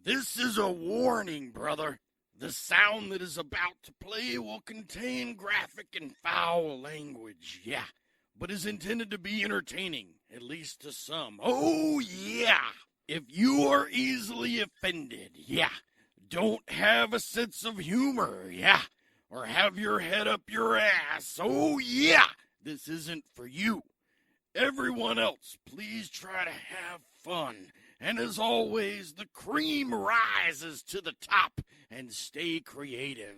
This is a warning, brother. The sound that is about to play will contain graphic and foul language, yeah, but is intended to be entertaining, at least to some. Oh, yeah. If you are easily offended, yeah, don't have a sense of humor, yeah, or have your head up your ass, oh, yeah, this isn't for you. Everyone else, please try to have fun. And as always, the cream rises to the top and stay creative.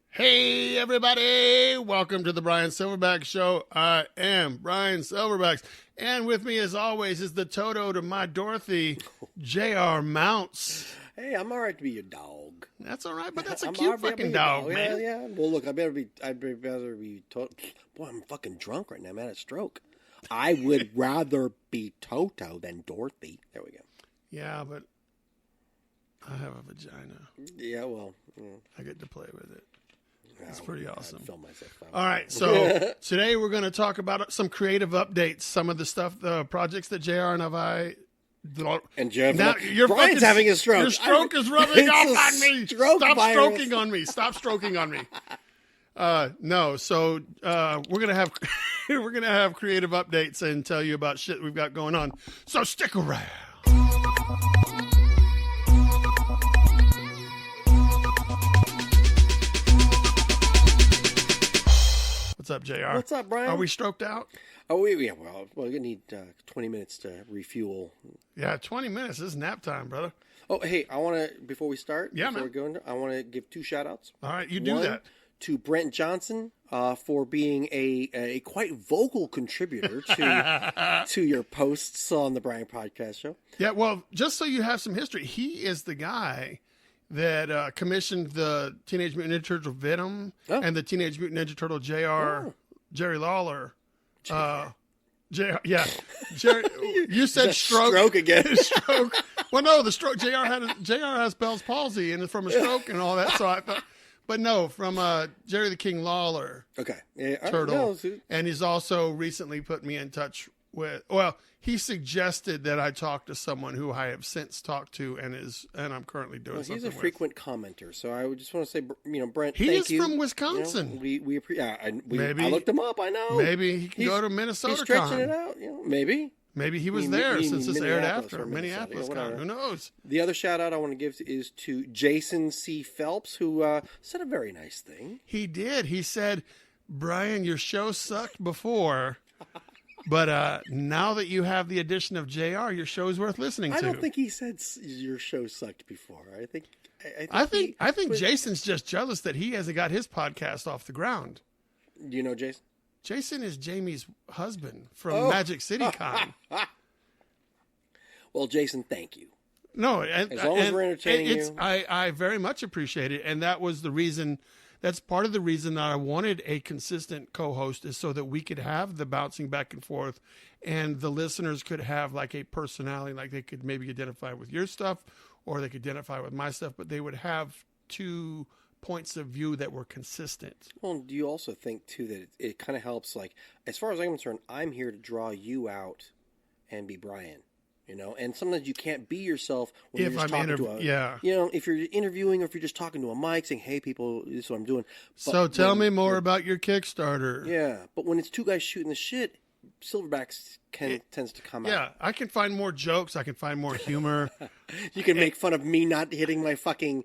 Hey, everybody. Welcome to the Bryan SilverBax Show. I am Bryan SilverBax. And with me, as always, is the Toto to my Dorothy, J.R. Mounts. Hey, I'm all right to be your dog. That's all right, but that's a cute fucking dog, man. Yeah. Well, look, I'd rather be Toto. Boy, I'm fucking drunk right now. I'm at a stroke. I would rather be Toto than Dorothy. There we go. Yeah, but I have a vagina. Yeah, well. I get to play with it. It's pretty awesome. I'd film myself out. All right, so today we're going to talk about some creative updates, some of the stuff, the projects that JR and I... And Jeff, now, Brian's having a stroke. Your stroke is rubbing off on me. Stop virus. stroking on me. Stop stroking on me. No, so we're gonna have creative updates and tell you about shit we've got going on. So stick around. What's up, JR? What's up, Brian? Are we stroked out? Oh, yeah. Well, we're gonna need 20 minutes to refuel. Yeah, 20 minutes. This is nap time, brother. Oh, hey, I want to before we start. Yeah, before man. we go into, I want to give 2 shout-outs. All right, you do One, that. To Brent Johnson for being a quite vocal contributor to your posts on the Bryan Podcast Show. Yeah, well, just so you have some history, he is the guy that commissioned the Teenage Mutant Ninja Turtle Venom and the Teenage Mutant Ninja Turtle Jerry Lawler. Jerry, you said stroke. Stroke again. Stroke. Well, no, the stroke. JR has Bell's palsy and it's from a stroke and all that. So I thought, but no, from Jerry the King Lawler. Okay. Yeah, Turtle. And he's also recently put me in touch with. Well, he suggested that I talk to someone who I have since talked to and I'm currently doing something He's a with. frequent commenter, so I would just want to say, Brent, he thank is you. from Wisconsin. We Maybe I looked him up. I know. Maybe he can go to Minnesota. He's stretching it out. Maybe. Maybe he was there since this aired after Minneapolis. Who knows? The other shout out I want to give is to Jason C. Phelps, who said a very nice thing. He did. He said, Brian, your show sucked before, but now that you have the addition of JR, your show is worth listening to. I don't think he said your show sucked before. I think Jason's just jealous that he hasn't got his podcast off the ground. Do you know Jason? Jason is Jamie's husband from Magic City Con. Well, Jason, thank you. No, as long as we're entertaining you. I very much appreciate it. And that was the reason, that's part of the reason that I wanted a consistent co-host, is so that we could have the bouncing back and forth and the listeners could have like a personality, like they could maybe identify with your stuff or they could identify with my stuff, but they would have 2 points of view that were consistent. Well, do you also think too that it kind of helps, like, as far as I'm concerned, I'm here to draw you out and be Brian, and sometimes you can't be yourself when you're just talking to if you're interviewing or if you're just talking to a mic saying, hey people, this is what I'm doing. But so tell me more about your Kickstarter. Yeah, but when it's 2 guys shooting the shit, Silverbacks tends to come out. Yeah, I can find more jokes. I can find more humor. You can make fun of me not hitting my fucking,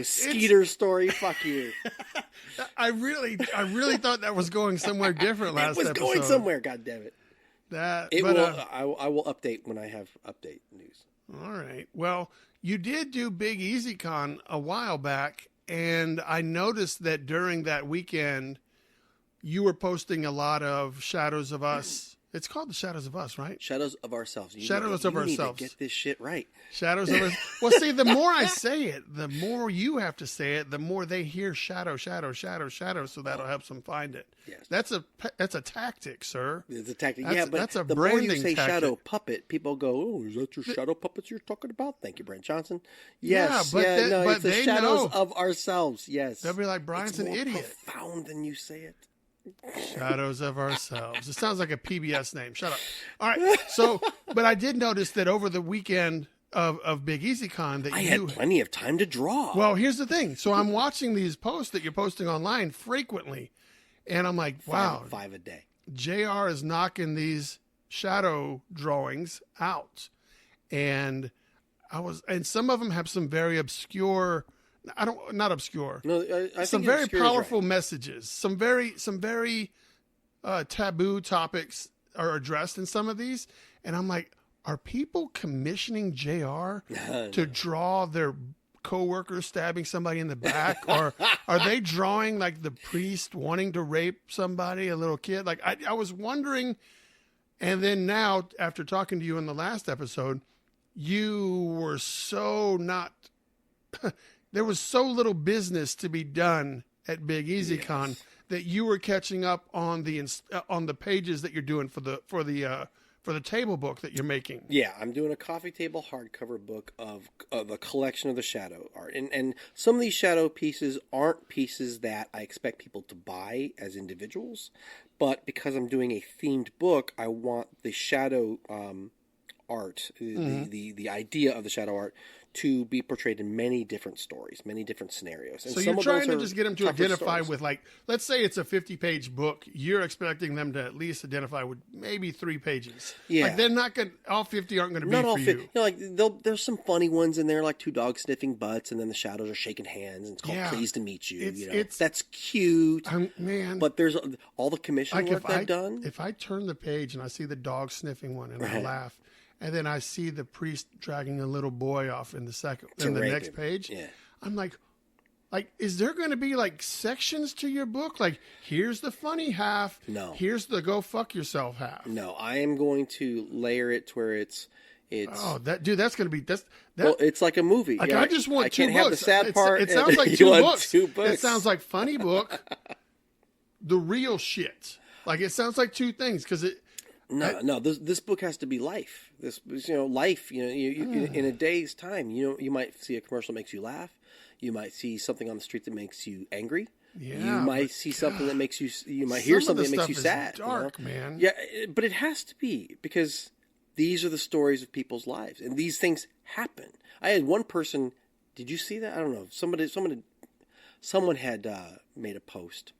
Skeeter story. Fuck you. I really thought that was going somewhere different last episode. It was going somewhere. God damn it. I will update when I have update news. All right. Well, you did do Big Easy Con a while back, and I noticed that during that weekend, you were posting a lot of Shadows of Us. It's called the Shadows of Us, right? Shadows of Ourselves. You need to get this shit right. Shadows of Us. Well, see, the more I say it, the more you have to say it, the more they hear shadow, shadow, shadow, shadow, so that'll help them find it. Yes. That's a tactic, sir. It's a tactic. But that's a the more you say tactic. Shadow puppet, people go, oh, is that your shadow puppets you're talking about? Thank you, Brent Johnson. Yes. But it's the they Shadows know. of Ourselves. Yes. They'll be like, Brian's an idiot. It's more profound than you say it. Shadows of Ourselves. It sounds like a PBS name. Shut up. All right. So, but I did notice that over the weekend, of Big Easy Con that I had plenty of time to draw. Well, here's the thing. So I'm watching these posts that you're posting online frequently, and I'm like, wow, five a day. JR is knocking these shadow drawings out, and some of them have some very obscure. Not obscure. No, I some think very powerful right. messages. Some very taboo topics are addressed in some of these, and I'm like, are people commissioning JR to draw their coworker stabbing somebody in the back, or are they drawing like the priest wanting to rape somebody, a little kid? Like I was wondering, and then now after talking to you in the last episode, you were so not. There was so little business to be done at Big Easy Con that you were catching up on the pages that you're doing for the table book that you're making. Yeah, I'm doing a coffee table hardcover book of a collection of the shadow art. And some of these shadow pieces aren't pieces that I expect people to buy as individuals. But because I'm doing a themed book, I want the shadow art, the idea of the shadow art, to be portrayed in many different stories, many different scenarios. And so you're trying to just get them to identify with, like, let's say it's a 50-page book. You're expecting them to at least identify with maybe 3 pages. Yeah. Like, they're not going all 50 aren't going to be for you. You know, like, there's some funny ones in there, like 2 dogs sniffing butts, and then the shadows are shaking hands, and it's called Pleased to Meet You. That's cute. Man. But there's all the commission work I've done. If I turn the page and I see the dog sniffing one and I laugh, and then I see the priest dragging a little boy off in the next page. Yeah. I'm like, is there going to be like sections to your book? Like, here's the funny half. No. Here's the go fuck yourself half. No, I am going to layer it to where it's. Oh, that's going to be well, it's like a movie. Like, I just want 2 books. Have the sad part. It sounds like 2 books. It sounds like funny book, the real shit. Like, it sounds like 2 things because it. No. This book has to be life. Life. In a day's time, you might see a commercial that makes you laugh. You might see something on the street that makes you angry. Yeah, you might see something that makes you. You might hear something that makes you sad. Dark, man. Yeah, but it has to be because these are the stories of people's lives, and these things happen. I had one person. Did you see that? I don't know. Someone had made a post.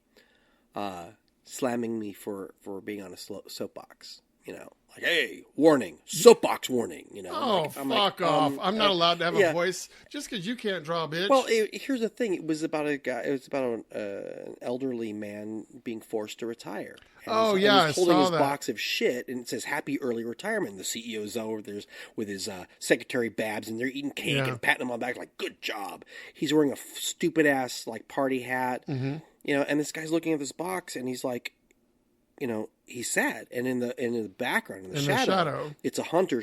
Slamming me for being on a soapbox, like, hey, warning, soapbox warning, Oh, fuck off! I'm not allowed to have a voice just because you can't draw, bitch. Well, here's the thing: it was about a guy. It was about an elderly man being forced to retire. And he's holding his box of shit, and it says "Happy Early Retirement." The CEO's over there with his secretary Babs, and they're eating cake and patting him on the back like, "Good job." He's wearing a stupid ass like party hat. Mm-hmm. And this guy's looking at this box, and he's like, he's sad. And in the background, in the shadow, it's a hunter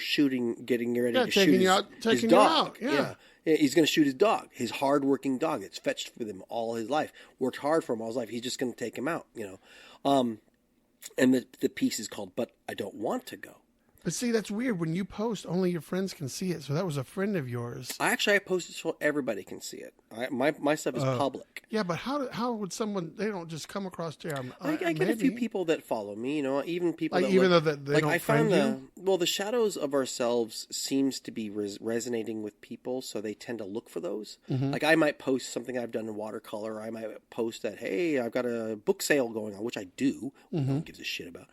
getting ready to shoot his dog. Yeah. He's going to shoot his dog, his hard-working dog that's fetched with him all his life, worked hard for him all his life. He's just going to take him out, And the piece is called "But I Don't Want to Go." But see, that's weird. When you post, only your friends can see it. So that was a friend of yours. I posted so everybody can see it. My stuff is public. Yeah, but how would someone? They don't just come across JR. I get a few people that follow me. even people like, that even though they don't friend you. The shadows of ourselves seems to be resonating with people, so they tend to look for those. Mm-hmm. Like I might post something I've done in watercolor. I might post that, hey, I've got a book sale going on, which I do. Mm-hmm. No one gives a shit about.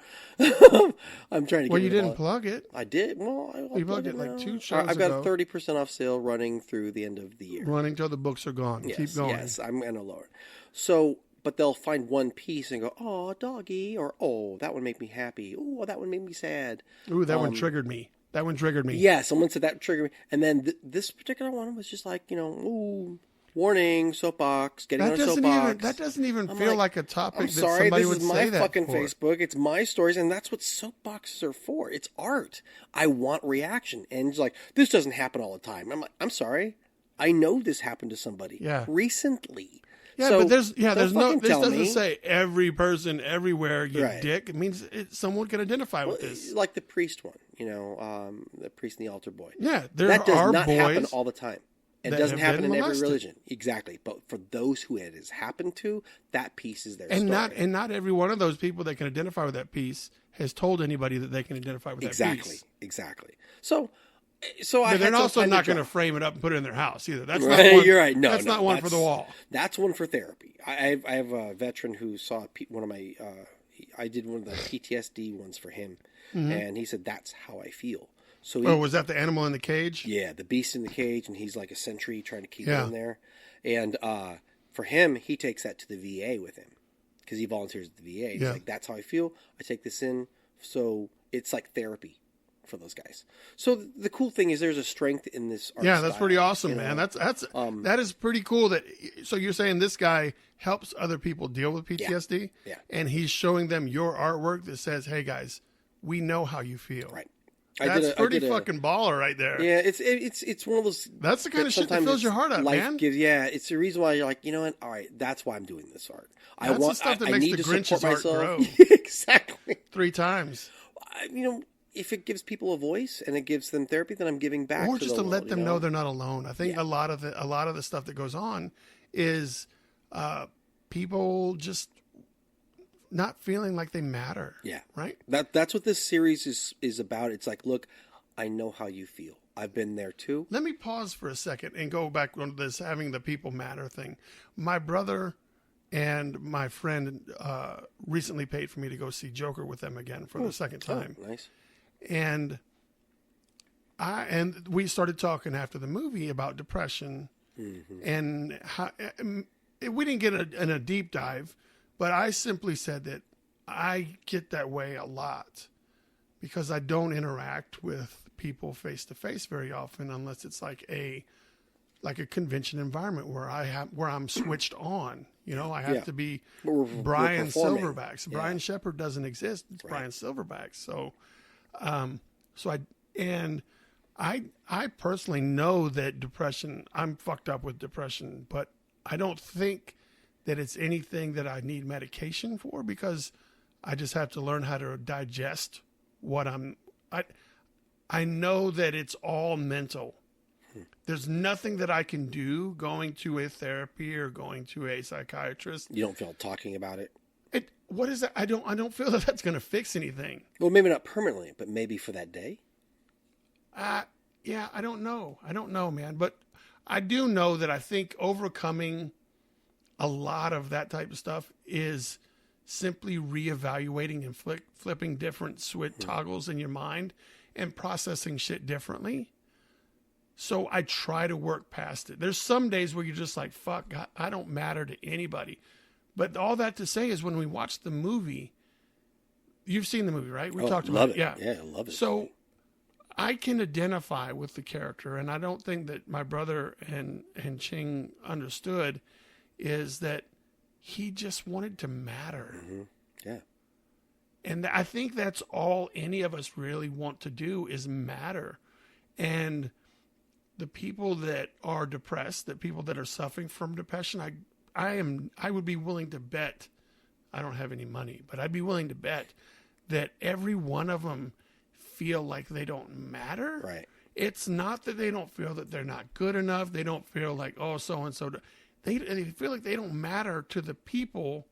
I'm trying to. Well, you didn't plug it. I did. Well, you plugged it like 2 shows I've got a 30% off sale running through the end of the year. Running till the books are gone. Yes, keep going. Yes, I'm going to lower it. So, but they'll find one piece and go, oh, doggy, or oh, that one made me happy. Oh, that one made me sad. Ooh, that one triggered me. That one triggered me. Yeah, someone said that triggered me. And then this particular one was just like, ooh, warning, soapbox, getting on a soapbox. That doesn't even feel like a topic that somebody would say that for. This is my fucking Facebook. It's my stories, and that's what soapboxes are for. It's art. I want reaction. And it's like, this doesn't happen all the time. I'm like, I'm sorry. I know this happened to somebody recently. Yeah, so, but this doesn't say every person everywhere, you dick. It means someone can identify with this. Like the priest one, the priest and the altar boy. Yeah, that does not happen all the time. It doesn't happen in every religion. Exactly. But for those who it has happened to, that piece is their story. And not every one of those people that can identify with that piece has told anybody that they can identify with that piece. Exactly. So So but they're also not going to frame it up and put it in their house either. That's right. Not one, You're right. No, that's not one for the wall. That's one for therapy. I have a veteran who saw one of my. I did one of the PTSD ones for him, and he said that's how I feel. So was that the animal in the cage? Yeah, the beast in the cage, and he's like a sentry trying to keep it in there. And for him, he takes that to the VA with him because he volunteers at the VA. He's like, that's how I feel. I take this in, so it's like therapy for those guys. So the cool thing is there's a strength in this art that's style, pretty awesome, man. That is pretty cool. So you're saying this guy helps other people deal with PTSD, and he's showing them your artwork that says, "Hey guys, we know how you feel." Right. That's pretty fucking baller right there. Yeah, it's one of those. That's the kind of shit that fills your heart up, man. It's the reason why you're like, you know what? All right, that's why I'm doing this art. That's the stuff that makes the Grinch's art grow. Exactly. 3 times. If it gives people a voice and it gives them therapy, then I'm giving back. Or just to let them know they're not alone. I think a lot of the stuff that goes on is people just not feeling like they matter. Yeah. Right? That's what this series is about. It's like, look, I know how you feel. I've been there too. Let me pause for a second and go back on this having the people matter thing. My brother and my friend recently paid for me to go see Joker with them again for the second time. Oh, nice. And we started talking after the movie about depression, and how we didn't get in a deep dive, but I simply said that I get that way a lot because I don't interact with people face to face very often unless it's like a convention environment where I'm switched on. I have to be Bryan SilverBax. Bryan Shepard doesn't exist. It's Bryan SilverBax. So I personally know that depression, I'm fucked up with depression, but I don't think that it's anything that I need medication for because I just have to learn how to digest what I know that it's all mental. There's nothing that I can do going to a therapy or going to a psychiatrist. You don't feel talking about it? What is that? I don't feel that that's going to fix anything. Well, maybe not permanently, but maybe for that day. Yeah, I don't know. I don't know, man. But I do know that I think overcoming a lot of that type of stuff is simply reevaluating and flipping different switch toggles in your mind and processing shit differently. So I try to work past it. There's some days where you're just like, fuck, I don't matter to anybody. But all that to say is when we watch the movie, you've seen the movie, right? We talked about it. Yeah, I love it. So I can identify with the character, and I don't think that my brother and Ching understood is that he just wanted to matter. Mm-hmm. Yeah. And I think that's all any of us really want to do is matter. And the people that are depressed, the people that are suffering from depression, I would be willing to bet, I don't have any money, but I'd be willing to bet that every one of them feel like they don't matter. Right. It's not that they don't feel that they're not good enough. They don't feel like, oh, so-and-so. They feel like they don't matter to the people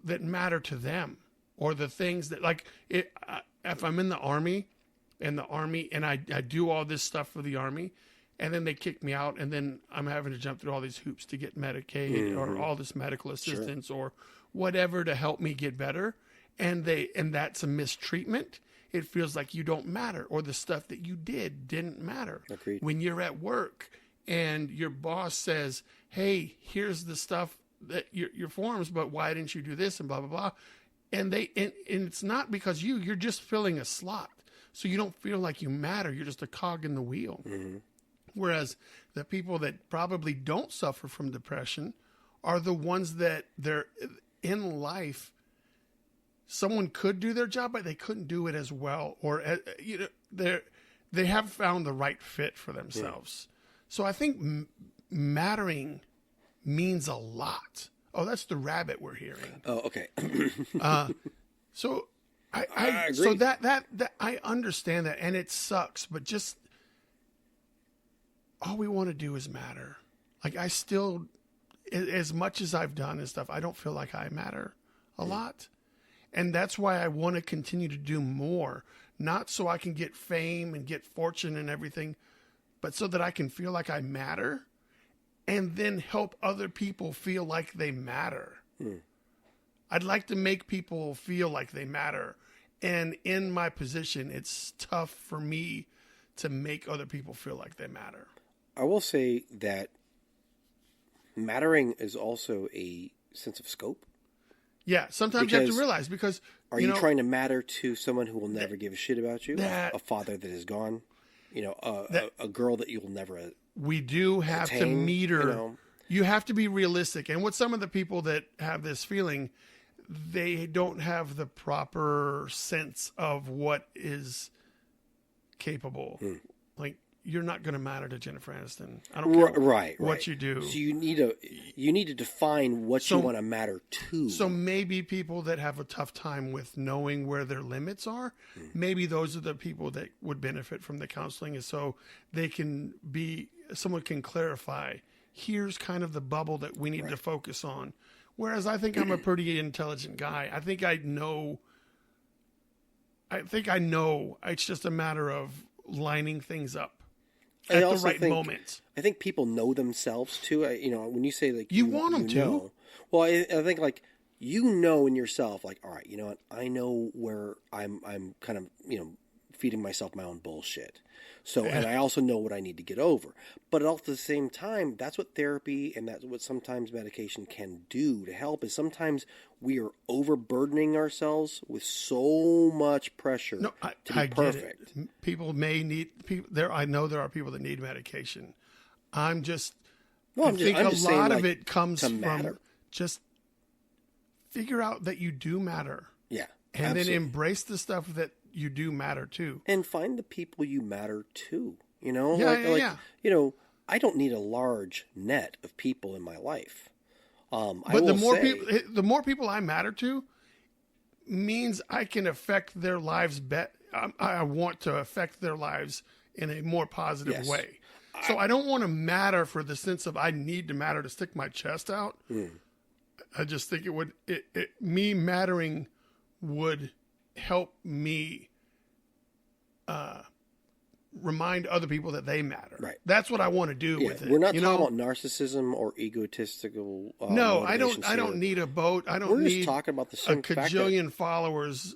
that matter to them or the things that, like, if I'm in the Army and I do all this stuff for the Army, and then they kick me out, and then I'm having to jump through all these hoops to get Medicaid or all this medical assistance or whatever to help me get better, and that's a mistreatment. It feels like you don't matter, or the stuff that you didn't matter. Agreed. When you're at work and your boss says, "Hey, here's the stuff that your forms, but why didn't you do this?" and blah blah blah, and it's not because you're just filling a slot, so you don't feel like you matter. You're just a cog in the wheel. Mm-hmm. Whereas the people that probably don't suffer from depression are the ones that they're in life. Someone could do their job, but they couldn't do it as well, or they have found the right fit for themselves. So I think mattering means a lot. Oh, that's the rabbit we're hearing. Oh, okay. So I agree. So that I understand that, and it sucks, but just all we want to do is matter. Like I still, as much as I've done and stuff, I don't feel like I matter a lot. And that's why I want to continue to do more, not so I can get fame and get fortune and everything, but so that I can feel like I matter and then help other people feel like they matter. I'd like to make people feel like they matter. And in my position, it's tough for me to make other people feel like they matter. I will say that mattering is also a sense of scope. Yeah, sometimes you have to realize because... Are you trying to matter to someone who will never give a shit about you? A father that is gone? A girl that you'll never we do have attain, to meter... You have to be realistic. And with some of the people that have this feeling, they don't have the proper sense of what is capable. Like, you're not going to matter to Jennifer Aniston. I don't care what you do. So you need to define what you want to matter to. So maybe people that have a tough time with knowing where their limits are, maybe those are the people that would benefit from the counseling, and so they can be, someone can clarify, here's kind of the bubble that we need to focus on. Whereas I think I'm a pretty intelligent guy. I think I know. It's just a matter of lining things up at the right moment. I think people know themselves too. When you say like you want them to. Well, I think like in yourself, like, all right, you know what? I know where I'm kind of feeding myself my own bullshit. So, and I also know what I need to get over. But at the same time, that's what therapy and that's what sometimes medication can do to help, is sometimes we are overburdening ourselves with so much pressure to be perfect. Get it. People may need I know there are people that need medication. I think a lot of it comes from just figure out that you do matter. Yeah. And absolutely. then embrace the stuff that you do matter to. And find the people you matter to. I don't need a large net of people in my life. But the more people I matter to means I can affect their lives I want to affect their lives in a more positive way. So I don't want to matter for the sense of I need to matter to stick my chest out. I just think me mattering would help me remind other people that they matter. Right. That's what I want to do with it. We're not talking about narcissism or egotistical. No, I don't need a boat. I don't We're need just talking about the a cajillion followers.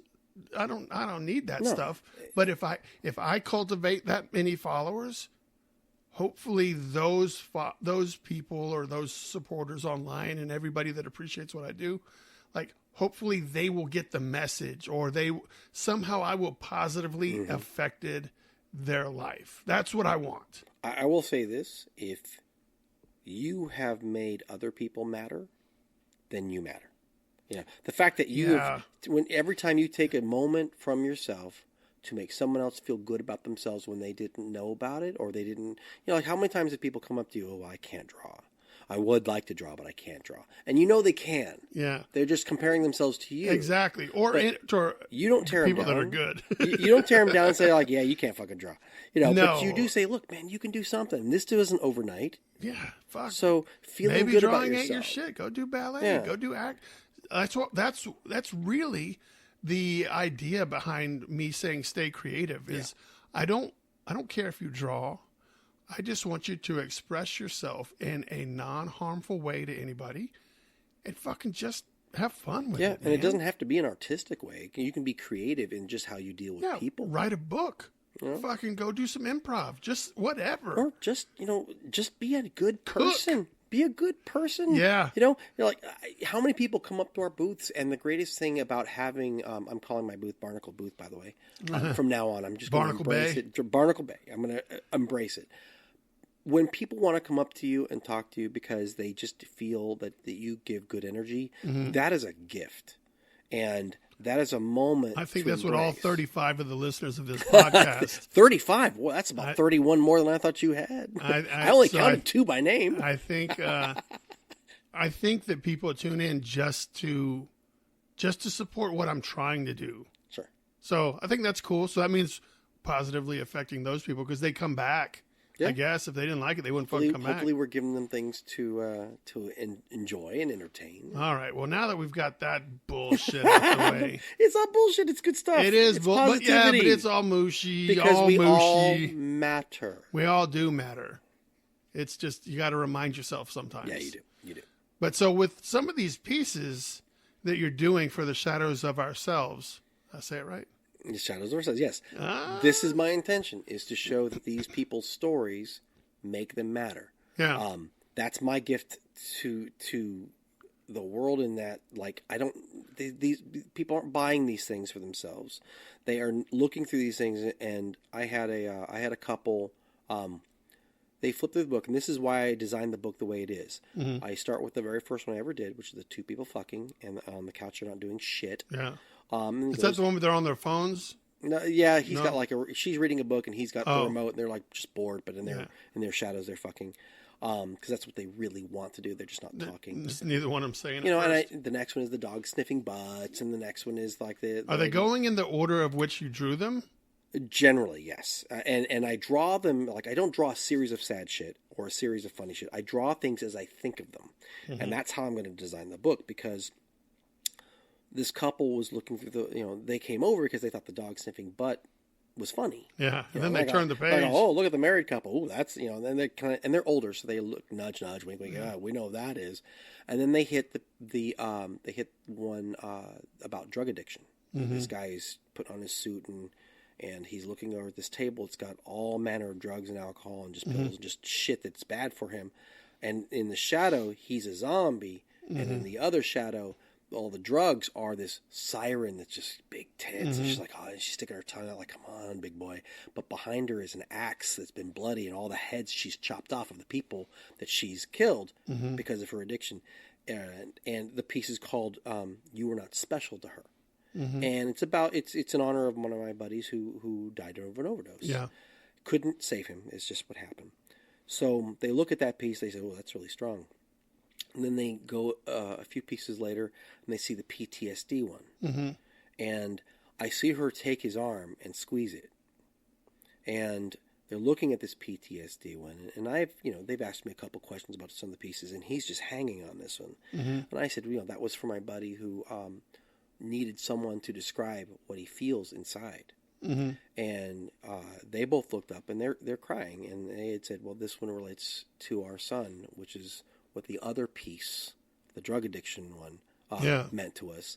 I don't need that stuff. But if I cultivate that many followers, hopefully those people or those supporters online and everybody that appreciates what I do, like, hopefully they will get the message, or somehow I will positively affected their life. That's what I want. I will say this: if you have made other people matter, then you matter. The fact that every time you take a moment from yourself to make someone else feel good about themselves when they didn't know about it, or they didn't, like, how many times have people come up to you, I can't draw. I would like to draw, but I can't draw. And they can. Yeah. They're just comparing themselves to you. Exactly. Or you don't tear people them down. That are good. You don't tear them down and say, like, yeah, you can't fucking draw. No. But you do say, look, man, you can do something. This isn't overnight. Yeah. Fuck. So feeling good about yourself. Maybe drawing ain't your shit. Go do ballet. Yeah. Go do act. That's really the idea behind me saying stay creative is I don't care if you draw. I just want you to express yourself in a non-harmful way to anybody and fucking just have fun with it. Yeah, and it doesn't have to be an artistic way. You can be creative in just how you deal with people. Write a book. Fucking go do some improv. Just whatever. Or just be a good person. Cook. Be a good person. Yeah. You're like, how many people come up to our booths? And the greatest thing about having, I'm calling my booth Barnacle Booth, by the way. From now on, I'm just going to embrace it. Barnacle Bay. I'm going to embrace it. When people want to come up to you and talk to you because they just feel that you give good energy, that is a gift. And that is a moment. I think that's embrace. What all 35 of the listeners of this podcast. 35? Well, that's about 31 more than I thought you had. I only counted 2 by name. I think that people tune in just to support what I'm trying to do. Sure. So I think that's cool. So that means positively affecting those people because they come back. I guess if they didn't like it, they wouldn't fucking come back. Hopefully, we're giving them things to enjoy and entertain. All right. Well, now that we've got that bullshit out the way, it's not bullshit. It's good stuff. It is, but it's all mushy. Because we all matter. We all do matter. It's just you got to remind yourself sometimes. Yeah, you do. You do. But so with some of these pieces that you're doing for the Shadows of Ourselves, I say it right? The Shadows of Ourselves, yes. This is my intention, is to show that these people's stories make them matter. Yeah. That's my gift to the world, in that, like, these people aren't buying these things for themselves. They are looking through these things, and I had a couple, they flipped through the book, and this is why I designed the book the way it is. Mm-hmm. I start with the very first one I ever did, which is the two people fucking, and on the couch they're not doing shit. Yeah. Is that the one where they're on their phones? No, yeah, he's got like she's reading a book, and he's got the remote, and they're like just bored, but in their shadows they're fucking, because that's what they really want to do. They're just not talking. Neither one of them saying it. And the next one is the dog sniffing butts, and the next one is like Are they going in the order of which you drew them? Generally, yes. And I draw them, like, I don't draw a series of sad shit or a series of funny shit. I draw things as I think of them. Mm-hmm. And that's how I'm going to design the book, because this couple was looking through they came over because they thought the dog sniffing butt was funny. Yeah. And then they turned the page. Oh, look at the married couple. Ooh, that's, then they and they're older, so they look nudge, wink, wink. Yeah, we know what that is. And then they hit they hit one about drug addiction. Mm-hmm. This guy's put on his suit, and he's looking over at this table. It's got all manner of drugs and alcohol and just pills and just shit that's bad for him. And in the shadow, he's a zombie. Mm-hmm. And in the other shadow, all the drugs are this siren that's just big tits. Mm-hmm. And she's like, oh, and she's sticking her tongue out like, come on, big boy. But behind her is an axe that's been bloody, and all the heads she's chopped off of the people that she's killed because of her addiction. And the piece is called You Were Not Special to Her. Mm-hmm. And it's in honor of one of my buddies who died of an overdose. Yeah. Couldn't save him. It's just what happened. So they look at that piece, they say, oh, that's really strong. And then they go a few pieces later, and they see the PTSD one. Mm-hmm. And I see her take his arm and squeeze it. And they're looking at this PTSD one. And they've asked me a couple questions about some of the pieces, and he's just hanging on this one. Mm-hmm. And I said, that was for my buddy who needed someone to describe what he feels inside. Mm-hmm. And they both looked up, and they're crying, and they had said, well, this one relates to our son, which is what the other piece, the drug addiction one, meant to us.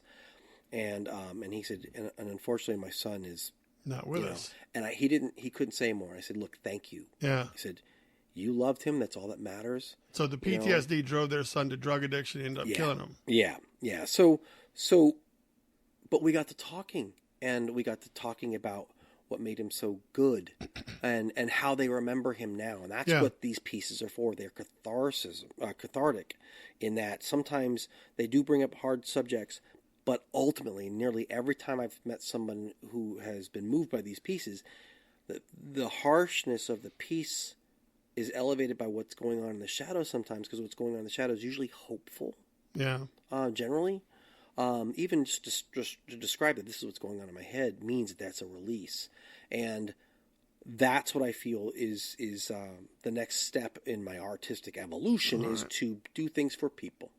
And he said, and unfortunately my son is not with us. And he couldn't say more. I said, look, thank you. Yeah. He said, you loved him. That's all that matters. So the PTSD drove their son to drug addiction and ended up killing him. Yeah. Yeah. So, but we got to talking, and we got to talking about what made him so good and how they remember him now. And that's what these pieces are for. They're cathartic in that sometimes they do bring up hard subjects, but ultimately, nearly every time I've met someone who has been moved by these pieces, the harshness of the piece is elevated by what's going on in the shadows sometimes, because what's going on in the shadows is usually hopeful. Yeah. Generally. Even just to describe that this is what's going on in my head means that's a release. And that's what I feel is the next step in my artistic evolution is to do things for people.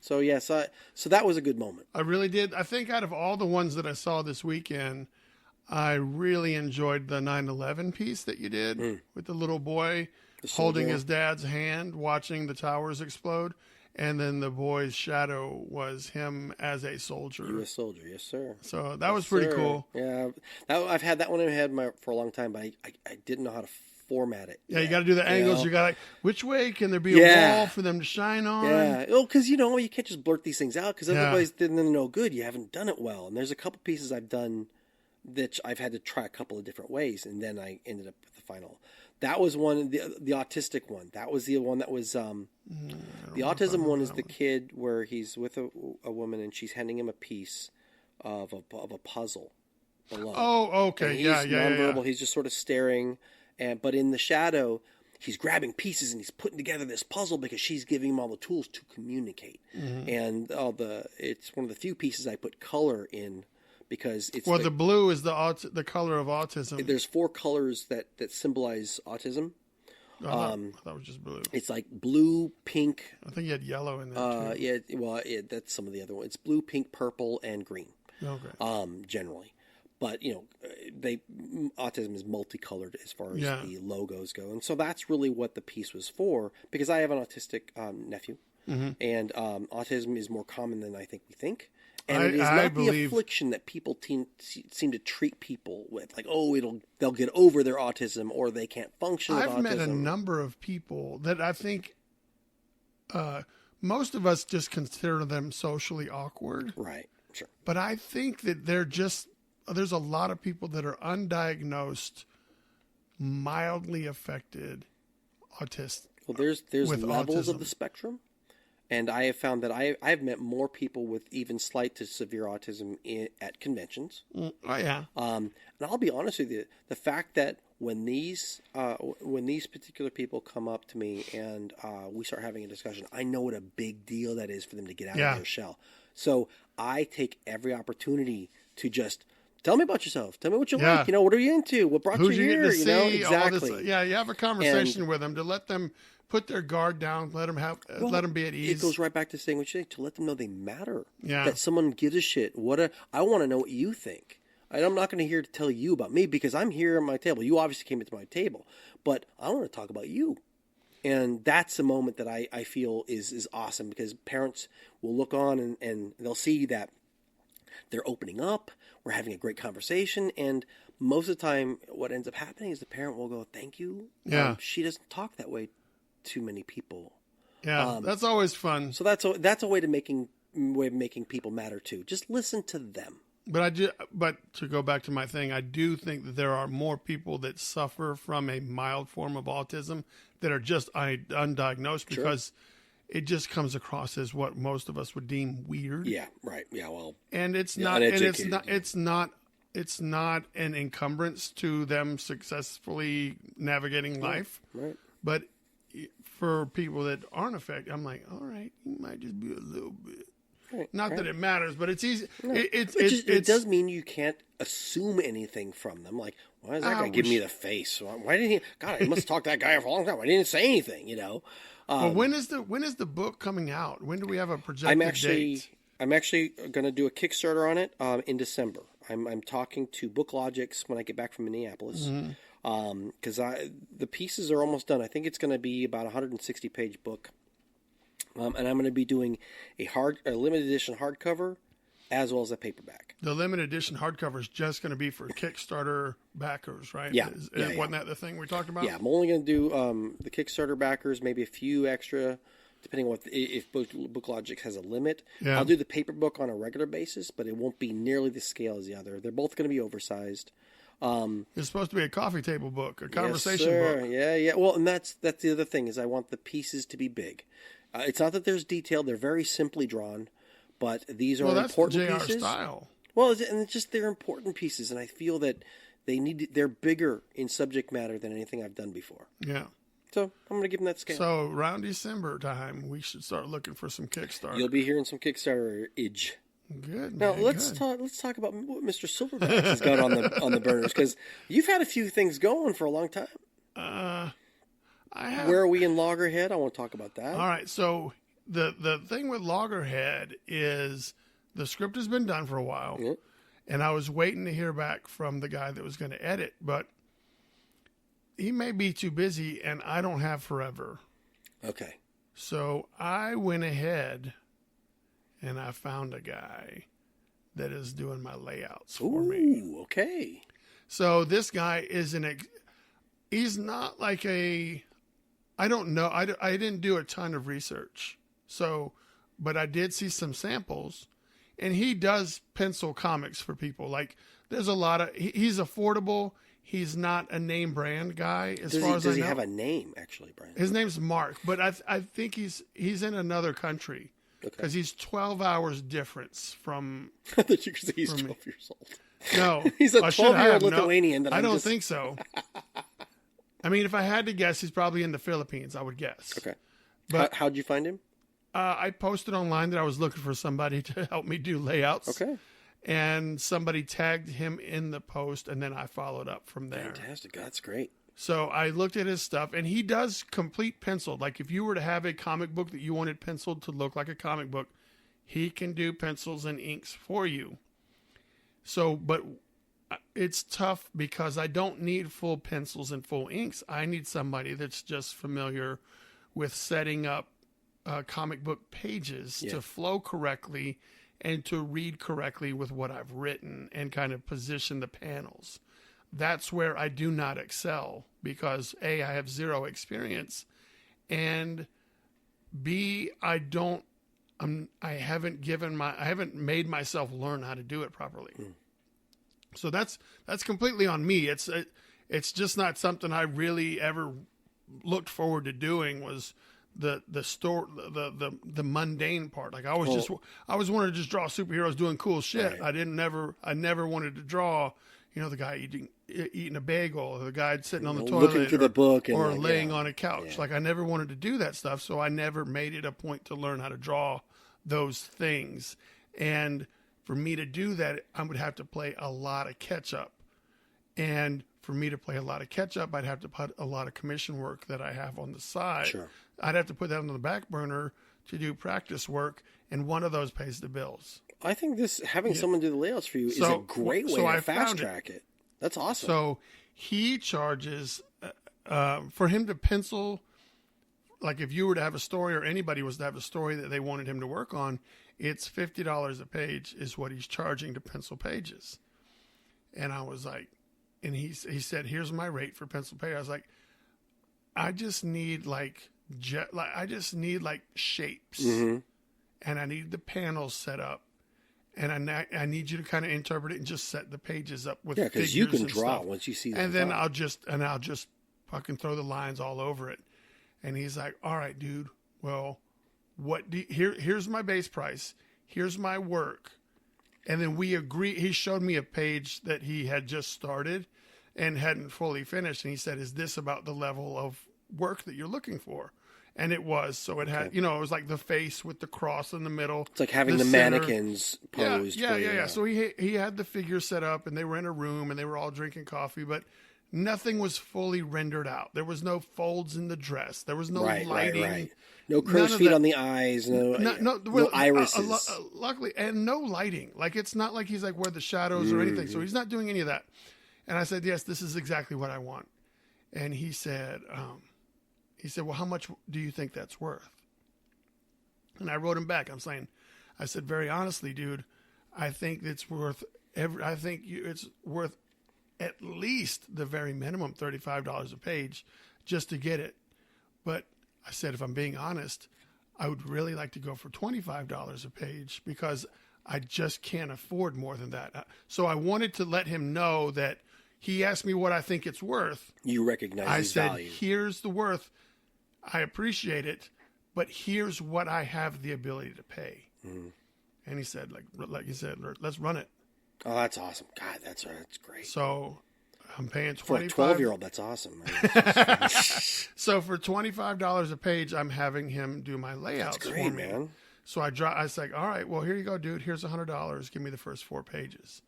So, yes, so that was a good moment. I really did. I think out of all the ones that I saw this weekend, I really enjoyed the 9/11 piece that you did with the little boy holding his dad's hand, watching the towers explode. And then the boy's shadow was him as a soldier. U.S. soldier, yes, sir. So that was pretty cool. Yeah, I've had that one in my head for a long time, but I didn't know how to format it. Yeah, you got to do the angles. You got which way can there be a wall for them to shine on? Yeah, because you can't just blurt these things out, because otherwise then they're no good. You haven't done it well. And there's a couple pieces I've done that I've had to try a couple of different ways, and then I ended up with the final. That was one, the autistic one. That was the one that was, the autism one is the kid where he's with a woman and she's handing him a piece of a puzzle below. Oh, okay. He's nonverbal. Yeah. He's just sort of staring. But in the shadow, he's grabbing pieces and he's putting together this puzzle because she's giving him all the tools to communicate. Mm-hmm. And it's one of the few pieces I put color in. Because it's the blue is the color of autism. There's 4 colors that symbolize autism. I thought it was just blue. It's like blue, pink. I think you had yellow in there too. Yeah, well, that's some of the other ones. It's blue, pink, purple, and green. Okay. Generally. But, autism is multicolored as far as the logos go. And so that's really what the piece was for, because I have an autistic nephew, and autism is more common than I think we think. And it is not the affliction that people seem to treat people with, like, they'll get over their autism or they can't function with autism. I've met a number of people that I think most of us just consider them socially awkward. Right, sure. But I think that there's a lot of people that are undiagnosed, mildly affected autists. Well, there's levels of the spectrum. And I have found that I've met more people with even slight to severe autism at conventions. Oh yeah. And I'll be honest with you, the fact that when these particular people come up to me and we start having a discussion, I know what a big deal that is for them to get out of their shell. So I take every opportunity to just tell me about yourself. Tell me what you like. What are you into? What brought you here? Who'd you get to see? Exactly. You have a conversation with them to let them put their guard down, let them be at ease. It goes right back to saying what you say, to let them know they matter. Yeah. That someone gives a shit. I want to know what you think. I'm not going to here to tell you about me because I'm here at my table. You obviously came into my table, but I want to talk about you. And that's the moment that I feel is awesome, because parents will look on and they'll see that they're opening up. We're having a great conversation. And most of the time what ends up happening is the parent will go, thank you. Yeah. She doesn't talk that way to many people. Yeah, that's always fun. So that's a way of making people matter too. Just listen to them. But to go back to my thing, I do think that there are more people that suffer from a mild form of autism that are just undiagnosed because it just comes across as what most of us would deem weird. Yeah, right. Yeah, well, and it's not an encumbrance to them successfully navigating life. Right. But for people that aren't affected, I'm like, all right, you might just be a little bit. Right, Not that it matters, but it's easy. No. It does mean you can't assume anything from them. Like, why is that guy giving me the face? Why didn't he? God, I must talk to that guy for a long time. Why didn't he say anything? Well, when is the book coming out? When do we have a projected date? I'm actually going to do a Kickstarter on it in December. I'm talking to BookLogix when I get back from Minneapolis. Because the pieces are almost done. I think it's going to be about a 160-page book. And I'm going to be doing a limited edition hardcover as well as a paperback. The limited edition hardcover is just going to be for Kickstarter backers, right? Yeah. Wasn't that the thing we talked about? Yeah, I'm only going to do the Kickstarter backers, maybe a few extra, depending on if BookLogix has a limit. Yeah. I'll do the paper book on a regular basis, but it won't be nearly the scale as the other. They're both going to be oversized. It's supposed to be a coffee table book, a conversation book. Yeah. Well, and that's the other thing, is I want the pieces to be big. It's not that there's detail; they're very simply drawn, but these are important that's pieces. style. Well, and it's just they're important pieces, and I feel that they're bigger in subject matter than anything I've done before. Yeah. So I'm going to give them that scale. So around December time, we should start looking for some Kickstarter. You'll be hearing some Kickstarter-age. Good. Now let's talk about what Mr. SilverBax has got on the burners, because you've had a few things going for a long time. I have. Where are we in Loggerhead? I want to talk about that. All right. So the thing with Loggerhead is the script has been done for a while, and I was waiting to hear back from the guy that was going to edit, but he may be too busy, and I don't have forever. Okay. So I went ahead and I found a guy that is doing my layouts for me. Ooh, okay. So this guy is he's not like I don't know. I didn't do a ton of research. So, but I did see some samples, and he does pencil comics for people. Like there's a lot of, he's affordable. He's not a name brand guy as far as I know. Does he have a name, actually, Brian? His name's Mark, but I think he's in another country because he's 12 hours difference from. I thought you could say he's 12 years old. No, he's a 12-year-old Lithuanian. I don't think so. I mean, if I had to guess, he's probably in the Philippines, I would guess. Okay. But how'd you find him? I posted online that I was looking for somebody to help me do layouts. Okay. And somebody tagged him in the post, and then I followed up from there. Fantastic. That's great. So I looked at his stuff, and he does complete penciled. Like if you were to have a comic book that you wanted penciled to look like a comic book, he can do pencils and inks for you. So, but it's tough because I don't need full pencils and full inks. I need somebody that's just familiar with setting up comic book pages to flow correctly and to read correctly with what I've written and kind of position the panels. That's where I do not excel because A, I have zero experience, and B, I haven't made myself learn how to do it properly. So that's completely on me. It's just not something I really ever looked forward to doing, was the mundane part. Like I always wanted to just draw superheroes doing cool shit. Right. I never wanted to draw, the guy eating a bagel, or the guy sitting on the toilet, looking through the book, or laying on a couch. Yeah. Like I never wanted to do that stuff, so I never made it a point to learn how to draw those things. And for me to do that, I would have to play a lot of catch up. And for me to play a lot of catch up, I'd have to put a lot of commission work that I have on the side. Sure. I'd have to put that on the back burner to do practice work, and one of those pays the bills. I think having someone do the layouts for you is a great way to fast track it. That's awesome. So he charges for him to pencil. Like if you were to have a story, or anybody was to have a story that they wanted him to work on, it's $50 a page is what he's charging to pencil pages. And I was like, and he said, here's my rate for pencil page. I was like, I just need shapes, and I need the panels set up, and I need you to kind of interpret it and just set the pages up with figures, because you can and draw stuff. Once you see that. And then I'll just fucking throw the lines all over it. And he's like, all right, dude, well, here's my base price. Here's my work. And then we agree. He showed me a page that he had just started and hadn't fully finished. And he said, is this about the level of work that you're looking for? And it was. So it had, it was like the face with the cross in the middle. It's like having the mannequins posed. Yeah. So he had the figure set up, and they were in a room, and they were all drinking coffee, but nothing was fully rendered out. There was no folds in the dress. There was no lighting. Right. No crow's feet on the eyes. No irises. Luckily, and no lighting. Like it's not like he's like where the shadows or anything. So he's not doing any of that. And I said, yes, this is exactly what I want. And he said, well, how much do you think that's worth? And I wrote him back. I said, very honestly, dude, I think it's worth it's worth at least the very minimum $35 a page just to get it. But I said, if I'm being honest, I would really like to go for $25 a page because I just can't afford more than that. So I wanted to let him know that he asked me what I think it's worth. You recognize his value. I said, here's the worth. I appreciate it, but here's what I have the ability to pay. And he said, like you said, let's run it. Oh, that's awesome. God, that's great. So I'm paying $25. For a 12-year-old, that's awesome. So for $25 a page, I'm having him do my layouts for me. Man. So I was like, all right, well, here you go, dude. Here's $100. Give me the first 4 pages.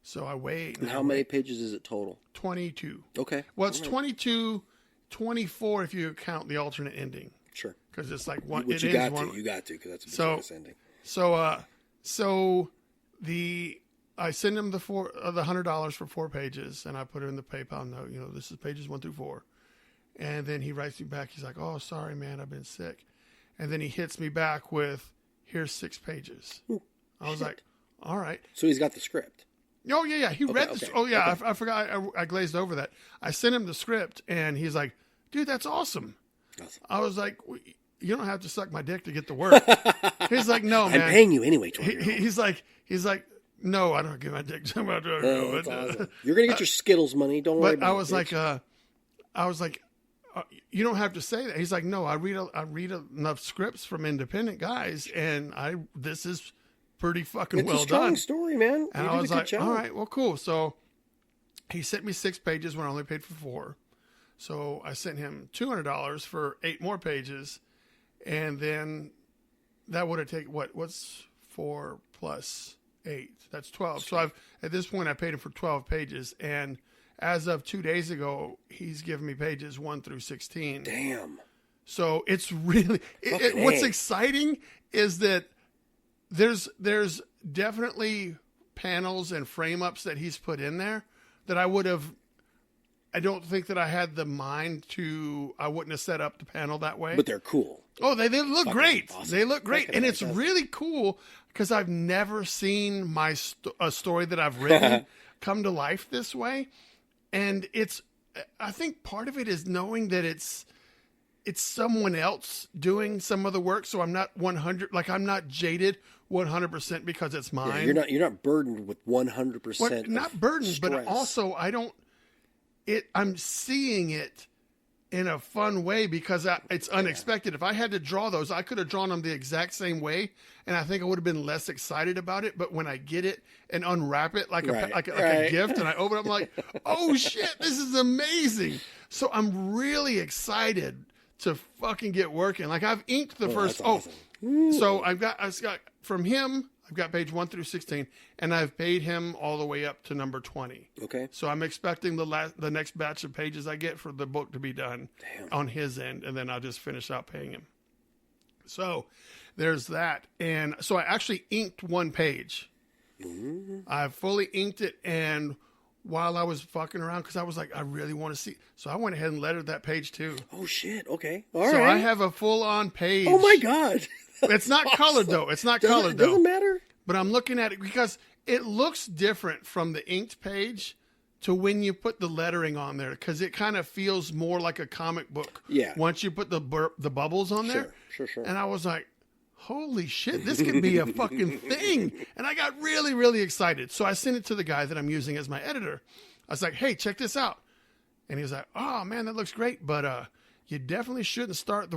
So I wait. And how many pages is it total? 22. Okay. Well, it's 22, 24 if you count the alternate ending. Sure. Because it's like one. Which you got to, because that's a business ending. So I send him the $100 for 4 pages, and I put it in the PayPal note. This is pages 1 through 4, and then he writes me back. He's like, "Oh, sorry, man, I've been sick," and then he hits me back with, "Here's 6 pages." Ooh, I was like, "All right." So he's got the script. Oh yeah. He read the. Oh yeah, okay. I forgot. I glazed over that. I sent him the script, and he's like, "Dude, that's awesome." I was like, "You don't have to suck my dick to get the work." He's like, "No, man. I'm paying you anyway." He's like. No, I don't give my dick to my dog. Awesome. You're gonna get your Skittles money. Don't worry. But I was like, you don't have to say that. He's like, no, I read enough scripts from independent guys, and this is pretty fucking well done. It's a strong story, man. And I was like, all right, well, cool. So he sent me 6 pages when I only paid for 4. So I sent him $200 for 8 more pages, and then that would have taken what's 4 plus 8? That's 12. So at this point I paid him for 12 pages, and as of 2 days ago, he's given me pages 1 through 16. Damn. So it's really, what's exciting is that there's definitely panels and frame ups that he's put in there that I don't think that I had the mind I wouldn't have set up the panel that way. But they're cool. Oh, they look great. Awesome. They look great. And it's really cool because I've never seen a story that I've written come to life this way. And I think part of it is knowing that it's someone else doing some of the work. So I'm not I'm not jaded 100% because it's mine. Yeah, you're not burdened with 100%. Well, not burdened, stress. but also I'm seeing it in a fun way because it's unexpected. If I had to draw those, I could have drawn them the exact same way, and I think I would have been less excited about it. But when I get it and unwrap it like a gift, and I open it, I'm like, oh shit, this is amazing. So I'm really excited to fucking get working. Like I've inked the first. Awesome. So I've got from him. I've got page 1 through 16, and I've paid him all the way up to number 20. Okay. So I'm expecting the next batch of pages I get for the book to be done on his end, and then I'll just finish out paying him. So there's that. And so I actually inked one page. Mm-hmm. I fully inked it, and while I was fucking around, because I was like, I really want to see. So I went ahead and lettered that page too. Oh, shit. Okay. All right. So I have a full-on page. Oh, my God. It's not colored, though. It's not colored, though. Doesn't matter. But I'm looking at it because it looks different from the inked page to when you put the lettering on there, because it kind of feels more like a comic book. Yeah. Once you put the bubbles on there. Sure. And I was like, holy shit, this could be a fucking thing. And I got really, really excited. So I sent it to the guy that I'm using as my editor. I was like, hey, check this out. And he was like, oh, man, that looks great. But you definitely shouldn't start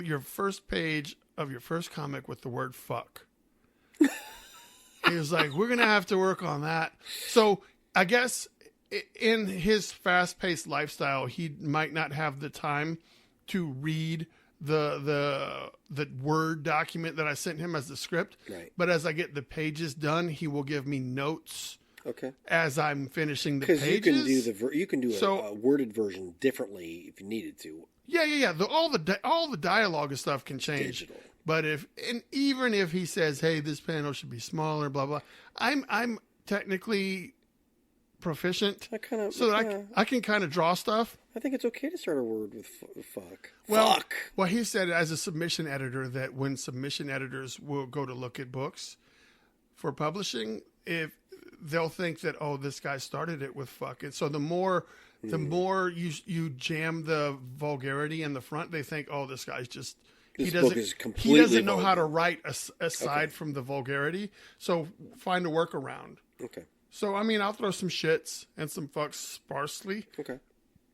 your first page of your first comic with the word fuck. He was like, we're going to have to work on that. So I guess in his fast-paced lifestyle, he might not have the time to read the Word document that I sent him as the script. Right. But as I get the pages done, he will give me notes. Okay. As I'm finishing the pages. Because you can do a worded version differently if you needed to. Yeah. All the dialogue and stuff can change. Digital. But even if he says, "Hey, this panel should be smaller," blah blah, I'm technically proficient, I can kind of draw stuff. I think it's okay to start a word with fuck. Fuck. Well, he said as a submission editor that when submission editors will go to look at books for publishing, if they'll think that, oh, this guy started it with fuck, and so the more you jam the vulgarity in the front, they think, oh, this guy's just. He doesn't know how to write aside from the vulgarity, so find a workaround. Okay. So, I mean, I'll throw some shits and some fucks sparsely. Okay.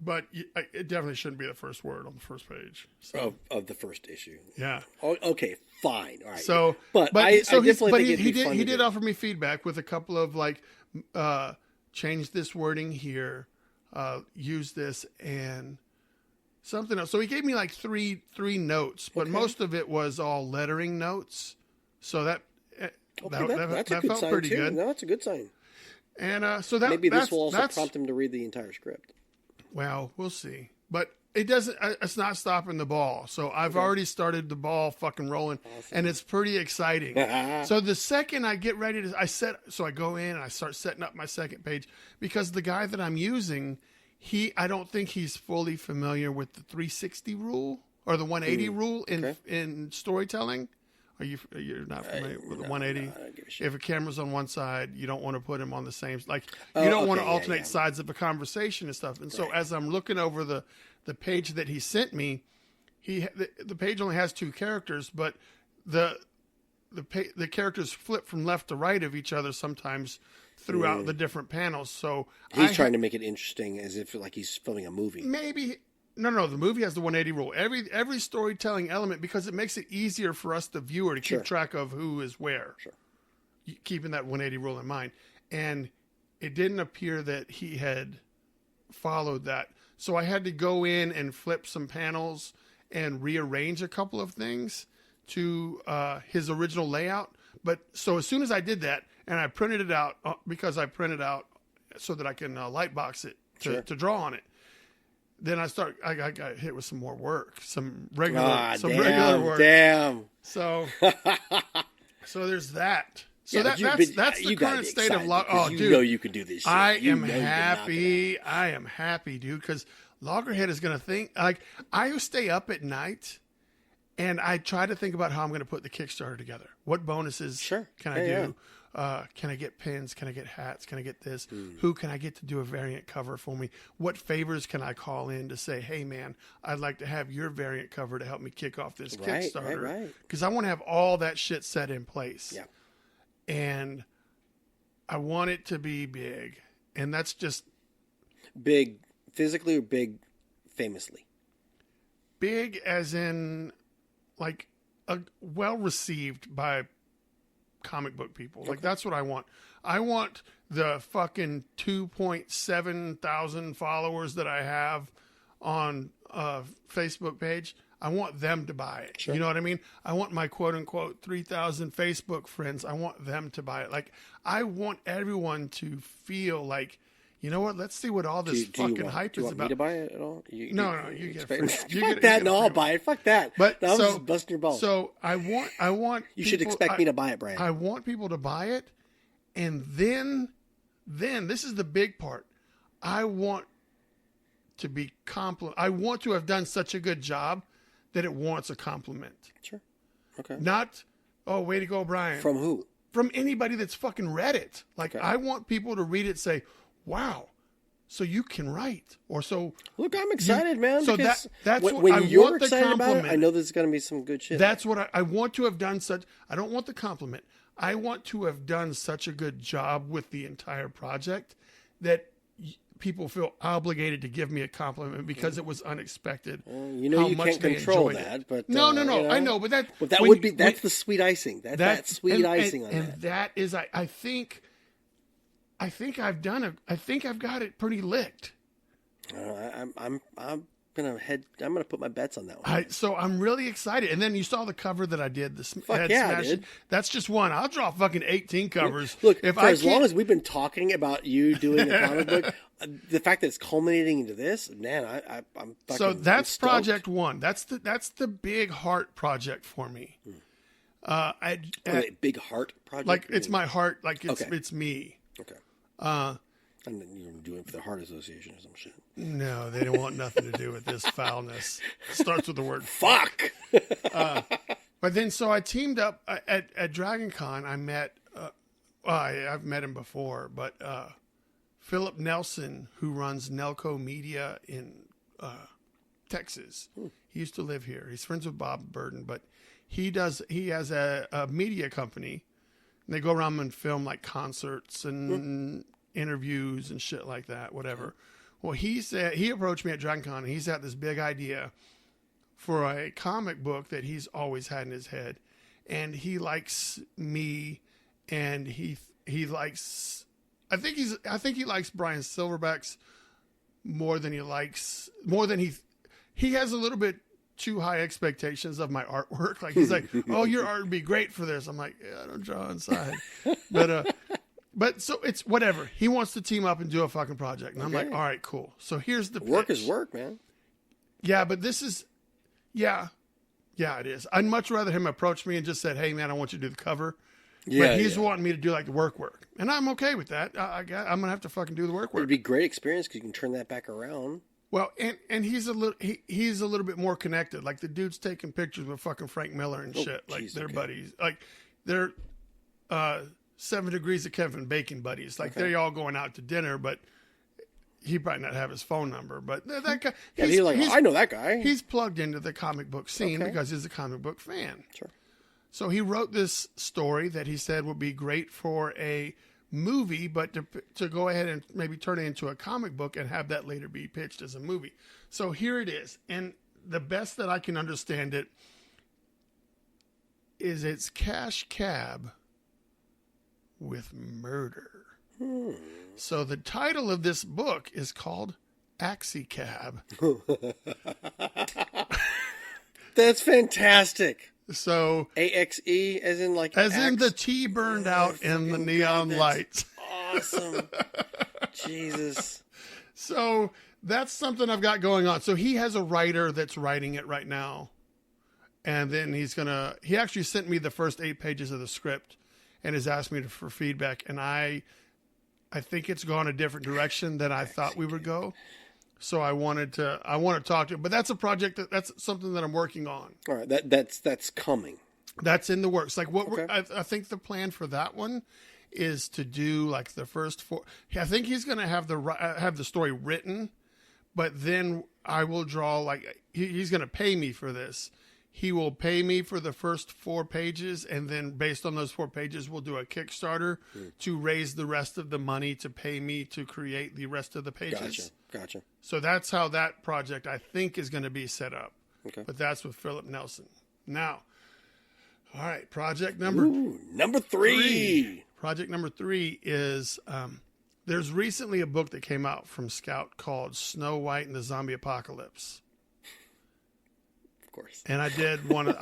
But it definitely shouldn't be the first word on the first page. So. Of the first issue. Yeah. Oh, okay, fine. All right. So, he did offer me feedback with a couple of change this wording here, use this, and something else. So he gave me like three notes, but most of it was all lettering notes. So that felt pretty good. No, that's a good sign. And so maybe this will also prompt him to read the entire script. Well, we'll see. But it doesn't. It's not stopping the ball. So I've already started the ball fucking rolling, and it's pretty exciting. So the second I get ready to, I go in and I start setting up my second page because the guy that I'm using, I don't think he's fully familiar with the 360 rule or the 180 rule in storytelling. You're not familiar with the 180? If a camera's on one side, you don't want to put him on the same. You don't want to alternate sides of a conversation and stuff. And so as I'm looking over the page that he sent me, the page only has 2 characters, but the characters flip from left to right of each other sometimes throughout the different panels. So he's trying to make it interesting as if he's filming a movie. Maybe. No. The movie has the 180 rule. Every storytelling element, because it makes it easier for us, the viewer, to keep track of who is where. Sure. Keeping that 180 rule in mind. And it didn't appear that he had followed that. So I had to go in and flip some panels and rearrange a couple of things to his original layout. But so as soon as I did that, and I printed it out, because I printed out so that I can lightbox it to draw on it. Then I got hit with some more work, some regular work. Damn. So there's that. So yeah, that's the current state of Oh, dude, you know you can do this shit. I am happy, dude, because Loggerhead is going to think, like, I stay up at night and I try to think about how I'm going to put the Kickstarter together. What bonuses can I do? Yeah. Can I get pins? Can I get hats? Can I get this? Who can I get to do a variant cover for me? What favors can I call in to say, hey, man, I'd like to have your variant cover to help me kick off this Kickstarter? Right. Because I want to have all that shit set in place. Yeah. And I want it to be big. And that's just... Big physically or big famously? Big as in, like, well-received by comic book people. Like, that's what I want. I want the fucking 2.7 thousand followers that I have on a Facebook page. I want them to buy it. Sure. You know what I mean? I want my quote-unquote 3,000 Facebook friends. I want them to buy it. Like, I want everyone to feel like, you know what? Let's see what all this fucking hype is about. Do you want me to buy it at all? No, you get it. Fuck that. No, I'll buy it. Fuck that. But I'm just busting your balls. So I want. You should expect me to buy it, Bryan. I want people to buy it, and then this is the big part. I want to be I want to have done such a good job that it wants a compliment. Sure. Okay. Not, oh, way to go, Bryan. From who? From anybody that's fucking read it. Like, I want people to read it and say, wow, so you can write. Or so. Look, I'm excited, man. So that's what when I you're want excited the compliment. about it, I know there's going to be some good shit. That's what I want to have done such. I don't want the compliment. I want to have done such a good job with the entire project that people feel obligated to give me a compliment because it was unexpected. You know, you can't control that, but no, you know, I know, but that's the sweet icing. That's that sweet icing on that. And that is, I think I've done it. I think I've got it pretty licked. I'm gonna put my bets on that one. So I'm really excited. And then you saw the cover that I did. Fuck yeah, dude. That's just one. I'll draw fucking 18 covers. Look, as long as we've been talking about you doing a comic book, the fact that it's culminating into this, man, I'm fucking. So that's project one. That's the big heart project for me. Big heart project. Like it's my heart. Like it's me. Okay. I'm doing it for the Heart Association or some shit. No, they don't want nothing to do with this foulness. It starts with the word fuck. But then, so I teamed up at Dragon Con. I met, I've met him before, but Philip Nelson, who runs Nelco Media in Texas. He used to live here. He's friends with Bob Burden, but he has a media company. And they go around and film like concerts and interviews and shit like that, whatever. Well, he approached me at Dragon Con, and he's had this big idea for a comic book that he's always had in his head. And he likes me, and he likes, I think he likes Bryan SilverBax more than he has a little bit too high expectations of my artwork. Like, he's like, oh, your art would be great for this. I'm like, yeah, I don't draw inside. But so it's whatever. He wants to team up and do a fucking project. And I'm like, all right, cool. So here's the pitch. Work is work, man. Yeah, but this is, yeah, it is. I'd much rather him approach me and just said, hey, man, I want you to do the cover. Yeah, but he's wanting me to do like the work. And I'm okay with that. I'm going to have to fucking do the work. It'd be a great experience because you can turn that back around. Well, and he's a little bit more connected. Like, the dude's taking pictures with fucking Frank Miller and shit. Like, they're buddies. Like, they're 7 Degrees of Kevin Bacon buddies. Like, they're all going out to dinner, but he probably not have his phone number. But that guy, I know that guy. He's plugged into the comic book scene because he's a comic book fan. Sure. So he wrote this story that he said would be great for a movie, but to go ahead and maybe turn it into a comic book and have that later be pitched as a movie. So here it is. And the best that I can understand it is it's Cash Cab with murder. So the title of this book is called Axie Cab. That's fantastic. So AXE as in like in the T burned out in the neon lights. Awesome. Jesus. So that's something I've got going on. So he has a writer that's writing it right now. And then he actually sent me the first 8 pages of the script and has asked me for feedback. And I think it's gone a different direction than I thought we would go. So I want to talk to him, but that's a project that's something that I'm working on. All right. That's coming. That's in the works. Like Okay. I think the plan for that one is to do like the first 4. I think he's going to have the story written, but then I will draw, like he's going to pay me for this. He will pay me for the first 4 pages, and then based on those 4 pages, we'll do a Kickstarter to raise the rest of the money to pay me to create the rest of the pages. Gotcha. So that's how that project, I think, is going to be set up. Okay. But that's with Philip Nelson. Now, all right, project number 3. Project number 3 is there's recently a book that came out from Scout called Snow White and the Zombie Apocalypse. Of course. And I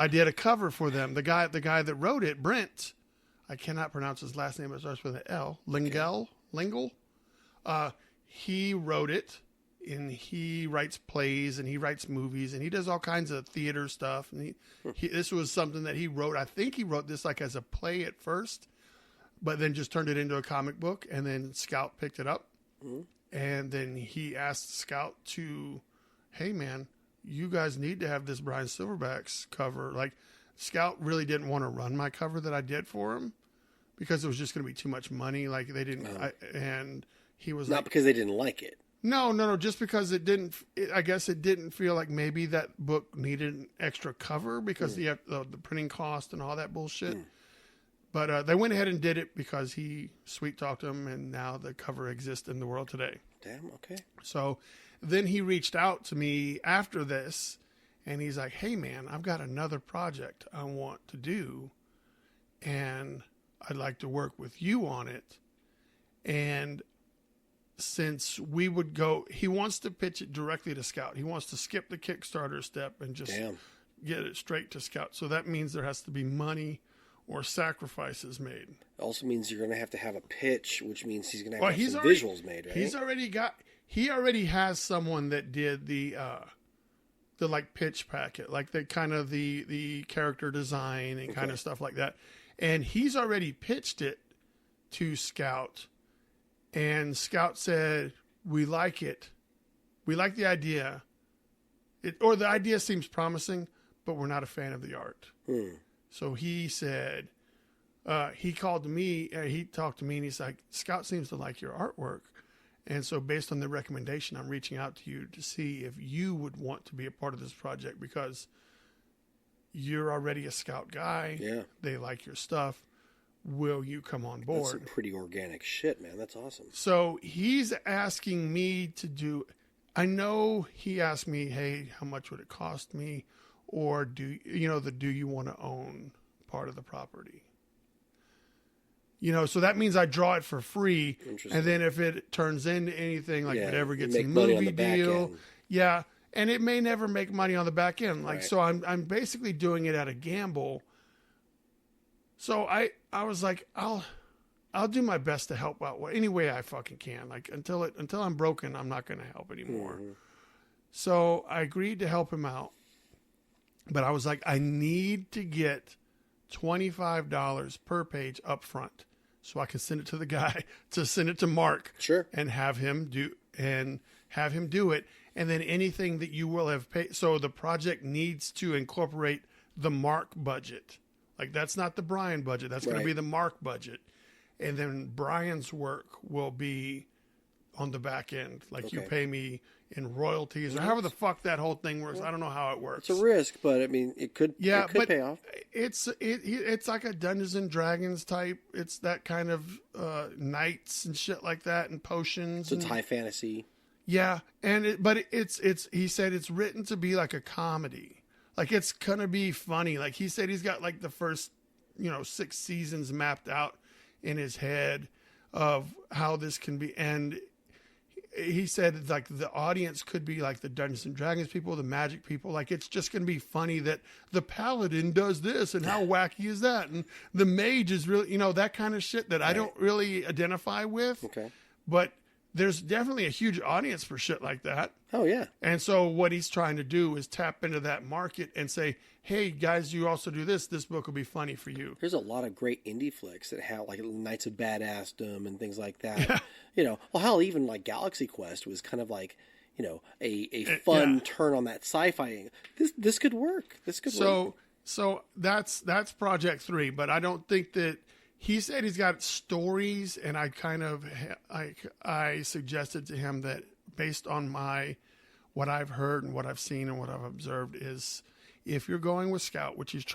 did a cover for them. The guy that wrote it, Brent, I cannot pronounce his last name. It starts with an L. Lingle. He wrote it, and he writes plays and he writes movies and he does all kinds of theater stuff. And this was something that he wrote. I think he wrote this like as a play at first, but then just turned it into a comic book, and then Scout picked it up. Mm-hmm. And then he asked Scout to, hey man, you guys need to have this Bryan SilverBax cover. Like, Scout really didn't want to run my cover that I did for him because it was just going to be too much money. Like, they didn't, and he was not because they didn't like it. No, just because I guess it didn't feel like maybe that book needed an extra cover because the printing cost and all that bullshit. But they went ahead and did it because he sweet talked them, and now the cover exists in the world today. Damn, okay. So then he reached out to me after this, and he's like, hey, man, I've got another project I want to do, and I'd like to work with you on it. And since we would go, he wants to pitch it directly to Scout. He wants to skip the Kickstarter step and just get it straight to Scout. So that means there has to be money or sacrifices made. It also means you're going to have a pitch, which means he's going to have some visuals made, right? He already has someone that did the like pitch packet, like the kind of the character design and kind of stuff like that. And he's already pitched it to Scout, and Scout said, we like it. We like the idea. The idea seems promising, but we're not a fan of the art. So he said, he called me, he talked to me, and he's like, Scout seems to like your artwork. And so based on the recommendation, I'm reaching out to you to see if you would want to be a part of this project because you're already a Scout guy. Yeah. They like your stuff. Will you come on board? That's some pretty organic shit, man. That's awesome. So he's asking me to do, I know he asked me, hey, how much would it cost me? Or do you want to own part of the property? So that means I draw it for free. And then if it turns into anything, like if it ever gets a movie deal, and it may never make money on the back end. Like, so I'm basically doing it at a gamble. So I was like, I'll do my best to help out any way I fucking can. Like until I'm broken, I'm not going to help anymore. Mm-hmm. So I agreed to help him out. But I was like, I need to get $25 per page up front so I can send it to the guy to send it to Mark. Sure. And have him do it. And then anything that you will have paid. So the project needs to incorporate the Mark budget. Like that's not the Bryan budget. That's going to be the Mark budget. And then Bryan's work will be on the back end. Like you pay me in royalties or however the fuck that whole thing works. I don't know how it works. It's a risk, but I mean, it could pay off. It's like a Dungeons and Dragons type. It's that kind of knights and shit like that and potions. So it's high fantasy. Yeah, but he said it's written to be like a comedy. Like it's gonna be funny. Like he said he's got like the first 6 seasons mapped out in his head of how this can be, and he said like the audience could be like the Dungeons and Dragons people, the magic people. Like it's just going to be funny that the paladin does this and how wacky is that? And the mage is really, that kind of shit that I don't really identify with. Okay. But there's definitely a huge audience for shit like that. Oh, yeah. And so what he's trying to do is tap into that market and say, hey, guys, you also do this. This book will be funny for you. There's a lot of great indie flicks that have, like, Knights of Badassdom and things like that. Yeah. Well, hell, even, like, Galaxy Quest was kind of like, a fun turn on that sci-fi. This could work. This could work. So that's Project 3, but I don't think that... He said he's got stories, and I suggested to him that based on what I've heard and what I've seen and what I've observed is if you're going with Scout, which he's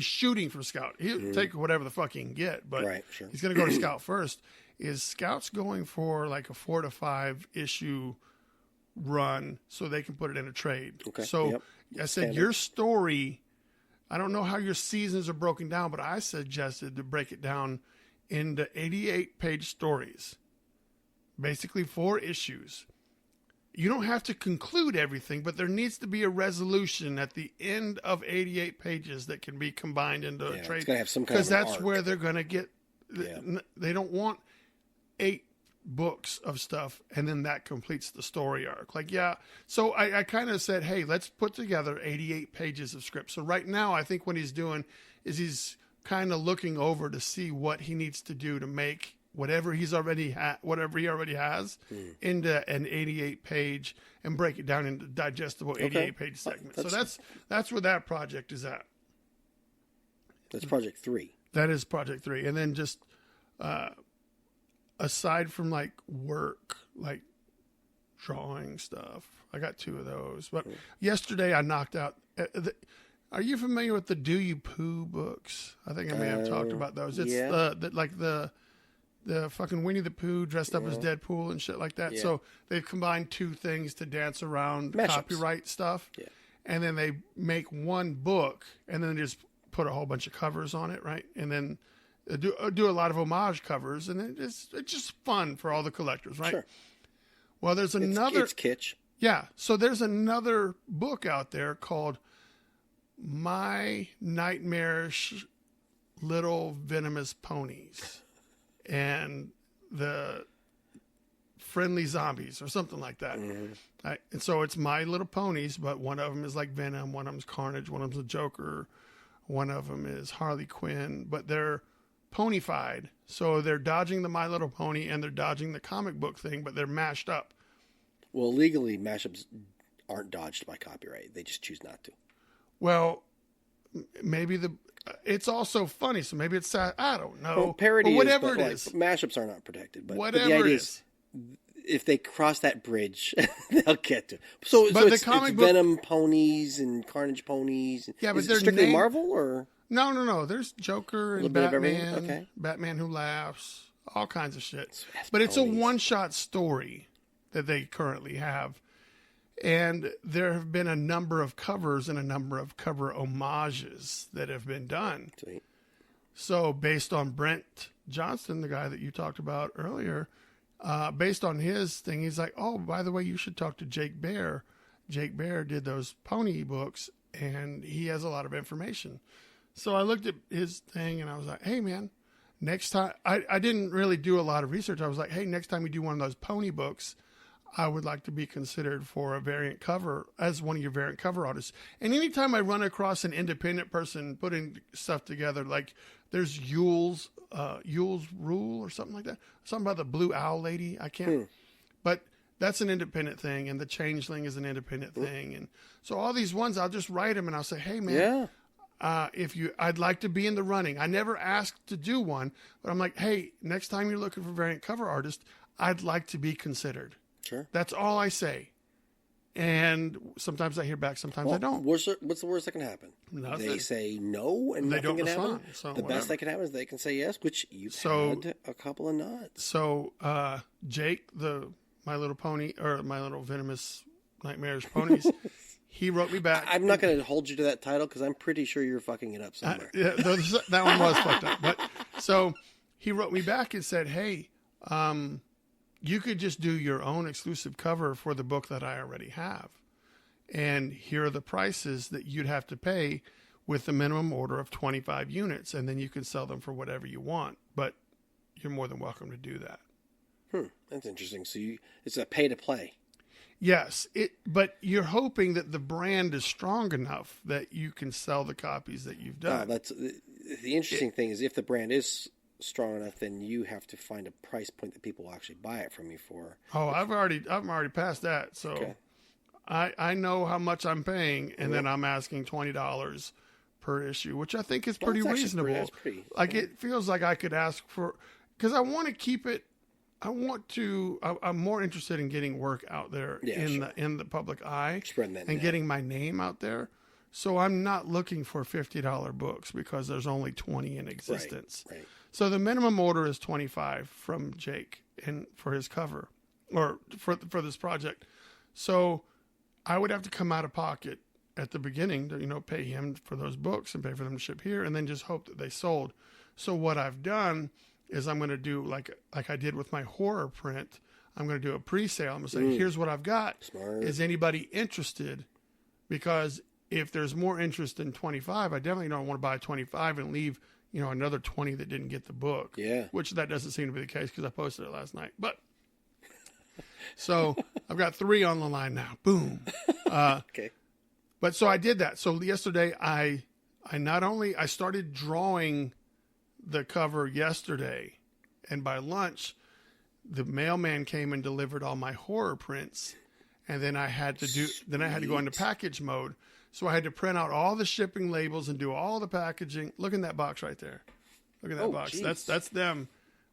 shooting for Scout. He'll take whatever the fuck he can get, but he's going to go to Scout first. Is Scout's going for like a 4 to 5 issue run so they can put it in a trade. Okay. So I said, your story... I don't know how your seasons are broken down, but I suggested to break it down into 88-page stories, basically 4 issues. You don't have to conclude everything, but there needs to be a resolution at the end of 88 pages that can be combined into a trade. It's going to have some kind of because that's arc. where they're going to get. They don't want 8 books of stuff and then that completes the story arc. Like, so I kind of said, hey, let's put together 88 pages of script. So right now I think what he's doing is he's kind of looking over to see what he needs to do to make whatever he already has into an 88 page and break it down into digestible 88 page segments. So that's where that project is at. That's Project 3. That is Project 3. And then just aside from like work, like drawing stuff, I got 2 of those. But yesterday I knocked out. Are you familiar with the Do You Poo books? I think I may have talked about those. It's the fucking Winnie the Pooh dressed up as Deadpool and shit like that. Yeah. So they've combined 2 things to dance around copyright stuff. Yeah. And then they make one book and then just put a whole bunch of covers on it, right? And then do a lot of homage covers, and it's just fun for all the collectors, right? Sure. Well, there's another... It's kitsch. Yeah. So there's another book out there called My Nightmarish Little Venomous Ponies and the Friendly Zombies or something like that. Mm-hmm. And so it's My Little Ponies, but one of them is like Venom, one of them's Carnage, one of them's a Joker, one of them is Harley Quinn, but they're ponyfied. So they're dodging the My Little Pony and they're dodging the comic book thing, but they're mashed up. Well, legally, mashups aren't dodged by copyright. They just choose not to. Well, maybe it's also funny, so maybe it's I don't know. Well, parody or whatever is, it is. Mashups are not protected. But whatever the idea it is, if they cross that bridge, they'll get to. So it's Venom ponies and Carnage ponies. Yeah, but is they're it strictly Marvel or no. There's Joker and Batman, Batman Who Laughs, all kinds of shit. But it's a one-shot story that they currently have. And there have been a number of covers and a number of cover homages that have been done. Sweet. So based on Brent Johnston, the guy that you talked about earlier, based on his thing, he's like, oh, by the way, you should talk to Jake Bear. Jake Bear did those pony books, and he has a lot of information. So I looked at his thing, and I was like, hey, man, next time, I didn't really do a lot of research. I was like, hey, next time we do one of those pony books, I would like to be considered for a variant cover as one of your variant cover artists. And anytime I run across an independent person putting stuff together, like there's Yule's Rule or something like that, something about the Blue Owl Lady. I can't, but that's an independent thing, and the Changeling is an independent thing, and so all these ones, I'll just write them and I'll say, hey man, I'd like to be in the running. I never asked to do one, but I'm like, hey, next time you're looking for variant cover artist, I'd like to be considered. Sure. That's all I say. And sometimes I hear back, sometimes I don't. What's the worst that can happen? Nothing. They say no and they nothing don't can respond. happen. So the best that can happen is they can say yes, which you've had a couple of nods. So Jake, the My Little Pony, or My Little Venomous Nightmarish Ponies, he wrote me back. I'm not going to hold you to that title because I'm pretty sure you're fucking it up somewhere. That one was fucked up. But so he wrote me back and said, hey, you could just do your own exclusive cover for the book that I already have. And here are the prices that you'd have to pay with the minimum order of 25 units. And then you can sell them for whatever you want. But you're more than welcome to do that. That's interesting. So it's a pay to play. Yes, but you're hoping that the brand is strong enough that you can sell the copies that you've done. That's the interesting thing is if the brand is strong enough, then you have to find a price point that people will actually buy it from you for. Oh, I'm already past that. So okay. I know how much I'm paying, and then I'm asking $20 per issue, which I think is pretty reasonable. It feels like I could ask for, because I want to keep it. I'm more interested in getting work out there in the public eye and getting my name out there. So I'm not looking for $50 books because there's only 20 in existence. Right. So the minimum order is 25 from Jake for his cover or for this project. So I would have to come out of pocket at the beginning to, pay him for those books and pay for them to ship here and then just hope that they sold. So what I've done is I'm going to do like I did with my horror print. I'm going to do a pre-sale. I'm going to say, here's what I've got. Smart. Is anybody interested? Because if there's more interest in 25, I definitely don't want to buy 25 and leave, another 20 that didn't get the book. Yeah. Which that doesn't seem to be the case because I posted it last night. But so I've got 3 on the line now. Boom. Okay. But so I did that. So yesterday I started drawing the cover yesterday, and by lunch the mailman came and delivered all my horror prints, and then I had to go into package mode. So I had to print out all the shipping labels and do all the packaging. Look in that box right there. Look at that box. Geez. That's them.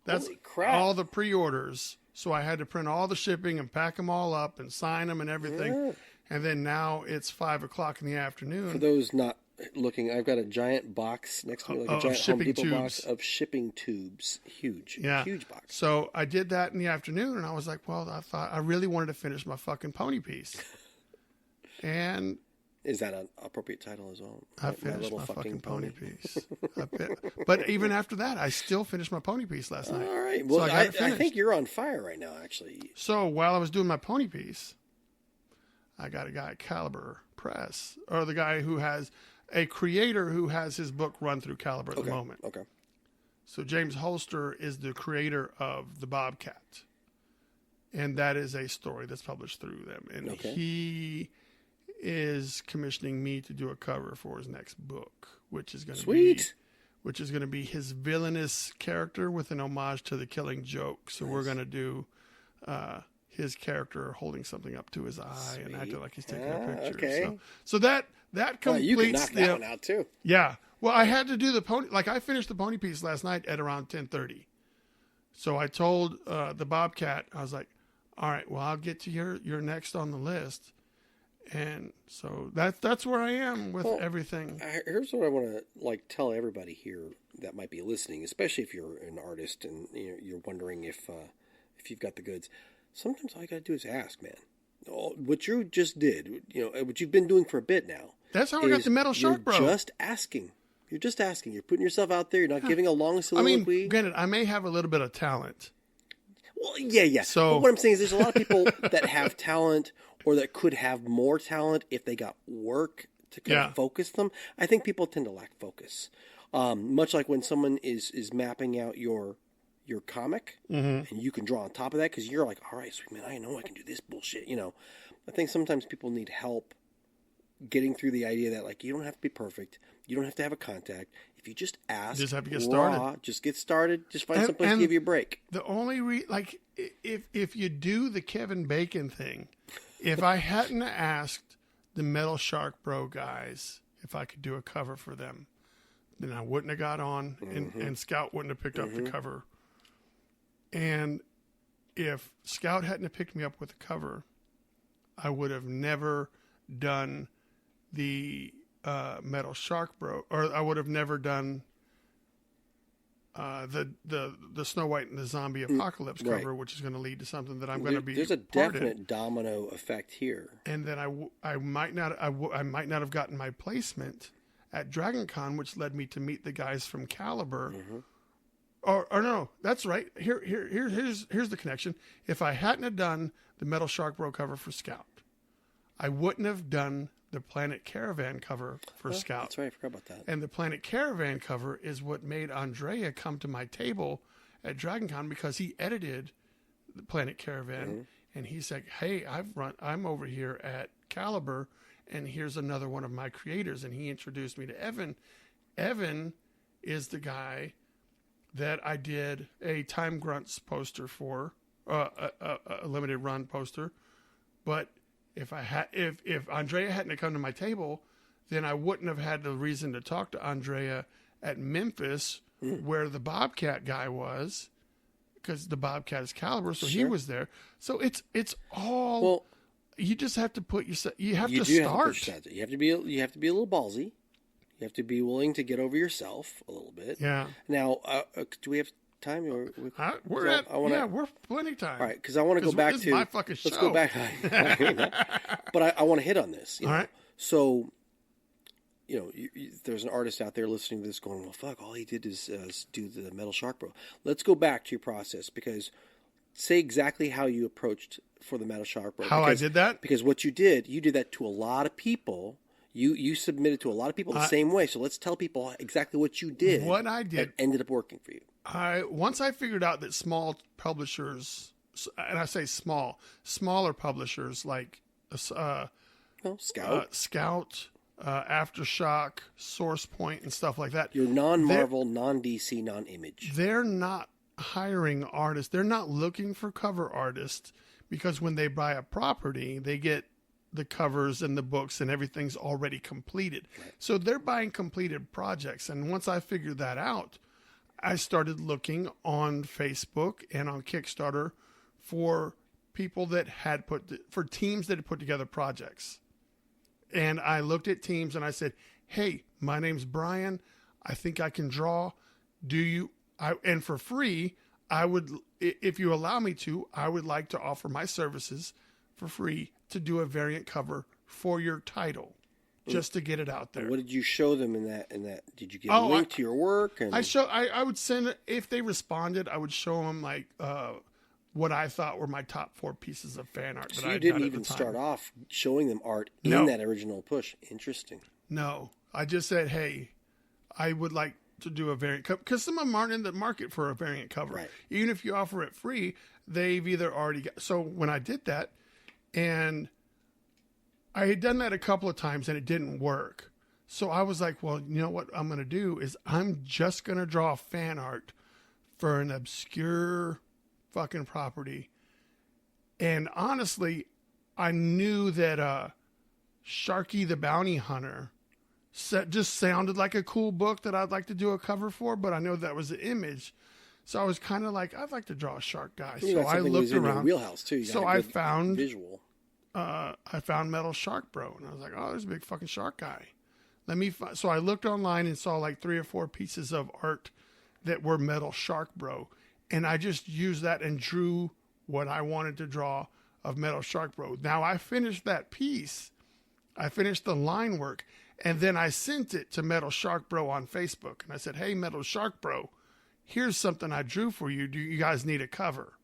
That's all the pre-orders. So I had to print all the shipping and pack them all up and sign them and everything. Yeah. And then now it's 5:00 in the afternoon. For those not looking, I've got a giant box next to me, like a giant Home Depot box of shipping tubes. Huge box. So I did that in the afternoon, and I was like, well, I thought I really wanted to finish my fucking pony piece. And is that an appropriate title as well? I finished my fucking pony piece. But even after that, I still finished my pony piece last night. All right. Well, so I think you're on fire right now, actually. So while I was doing my pony piece, I got a guy at Caliber Press, or the guy who has a creator who has his book run through Caliber at the moment. Okay. So James Holster is the creator of The Bobcat. And that is a story that's published through them. And he is commissioning me to do a cover for his next book, which is going to be his villainous character with an homage to The Killing Joke. So we're going to do his character holding something up to his eye and acting like he's taking a picture. Okay. So that completes you can knock that one out too. Yeah. Well, I had to do the pony. Like I finished the pony piece last night at around 10:30. So I told the Bobcat, I was like, "All right, well, I'll get to your next on the list." And so that's where I am with everything. Here's what I want to tell everybody here that might be listening, especially if you're an artist and you're wondering if you've got the goods. Sometimes all you got to do is ask, man. What you just did, what you've been doing for a bit now. That's how I got the Metal Shark, bro. You're just asking. You're putting yourself out there. You're not giving a long soliloquy. I mean, granted, I may have a little bit of talent. Well, yeah. So, but what I'm saying is there's a lot of people that have talent or that could have more talent if they got work to kind of focus them. I think people tend to lack focus. Much like when someone is mapping out your comic, and you can draw on top of that because you're like, all right, sweet man, I know I can do this bullshit. I think sometimes people need help getting through the idea that you don't have to be perfect, you don't have to have a contact. If you just ask, just have to get started. Just get started. Just find someplace to give you a break. The only if you do the Kevin Bacon thing, if I hadn't asked the Metal Shark Bro guys if I could do a cover for them, then I wouldn't have got on, and Scout wouldn't have picked up the cover. And if Scout hadn't have picked me up with the cover, I would have never done the Metal Shark Bro, or I would have never done the Snow White and the Zombie Apocalypse cover, which is going to lead to something that I'm going to be. There's a definite domino effect here, and then I might not have gotten my placement at Dragon Con, which led me to meet the guys from Caliber. Or no, that's right. Here's the connection. If I hadn't have done the Metal Shark Bro cover for Scout, I wouldn't have done the Planet Caravan cover for Scout. That's right, I forgot about that. And the Planet Caravan cover is what made Andrea come to my table at Dragon Con because he edited the Planet Caravan, and he said, "Hey, I'm over here at Caliber, and here's another one of my creators." And he introduced me to Evan. Evan is the guy that I did a Time Grunts poster for, a limited run poster. But if Andrea hadn't come to my table, then I wouldn't have had the reason to talk to Andrea at Memphis, where the Bobcat guy was, because the Bobcat is Caliber, so he was there. So it's all. Well, you just have to put yourself. You have to start. You have to be a little ballsy. You have to be willing to get over yourself a little bit. Yeah. Now, do we have time? We're plenty time. All right, because I want to go back to my fucking show. Let's go back. But I want to hit on this. All right. So, there's an artist out there listening to this going, well, fuck, all he did is do the Metal Shark Bro. Let's go back to your process, because say exactly how you approached for the Metal Shark Bro. I did that? Because what you did that to a lot of people. You submitted to a lot of people the same way. So let's tell people exactly what you did. What I did. That ended up working for you. Once I figured out that small publishers, and I say smaller publishers like Scout, Aftershock, Source Point, and stuff like that. Your non-Marvel, non-DC, non-Image. They're not hiring artists. They're not looking for cover artists, because when they buy a property, they get the covers and the books and everything's already completed. Right. So they're buying completed projects. And once I figured that out, I started looking on Facebook and on Kickstarter for people that for teams that had put together projects. And I looked at teams and I said, "Hey, my name's Bryan. I think I can draw. And for free, if you allow me to, I would like to offer my services for free to do a variant cover for your title, just to get it out there." What did you show them in that? Did you get a link to your work? I would send, if they responded, I would show them like what I thought were my top 4 pieces of fan art. So you didn't even start off showing them art in that original push. Interesting. No, I just said, "Hey, I would like to do a variant cover," because some of them aren't in the market for a variant cover. Right. Even if you offer it free, they've either already got. So when I did that, and I had done that a couple of times and it didn't work. So I was like, well, you know what I'm going to do is I'm just going to draw fan art for an obscure fucking property. And honestly, I knew that Sharky the Bounty Hunter just sounded like a cool book that I'd like to do a cover for, but I know that was the Image. So I was kind of like, I'd like to draw a shark guy. So I looked around. In your wheelhouse too. So I found visual. I found Metal Shark Bro, and I was like, "Oh, there's a big fucking shark guy." So I looked online and saw like 3 or 4 pieces of art that were Metal Shark Bro, and I just used that and drew what I wanted to draw of Metal Shark Bro. Now I finished that piece. I finished the line work, and then I sent it to Metal Shark Bro on Facebook, and I said, "Hey, Metal Shark Bro, here's something I drew for you. Do you guys need a cover?"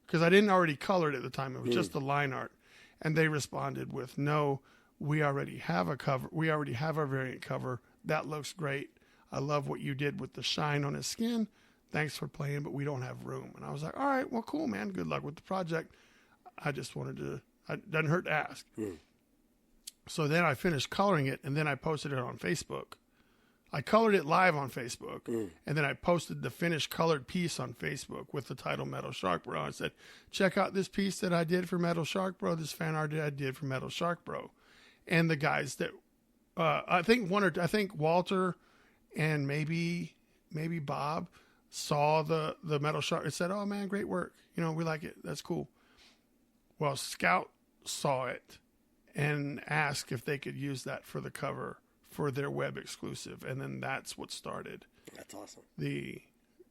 Because I didn't already color it at the time. It was just the line art. And they responded with, "No, we already have a cover. We already have our variant cover. That looks great. I love what you did with the shine on his skin. Thanks for playing, but we don't have room." And I was like, "All right, well, cool, man. Good luck with the project. I just wanted to, it doesn't hurt to ask." So then I finished coloring it, and then I posted it on Facebook. I colored it live on Facebook, and then I posted the finished colored piece on Facebook with the title Metal Shark Bro. I said, "Check out this piece that I did for Metal Shark Bro, this fan art that I did for Metal Shark Bro." And the guys that, I think Walter and maybe Bob saw the Metal Shark and said, "Oh man, great work. We like it. That's cool." Well, Scout saw it and asked if they could use that for the cover for their web exclusive, and then that's what started. That's awesome.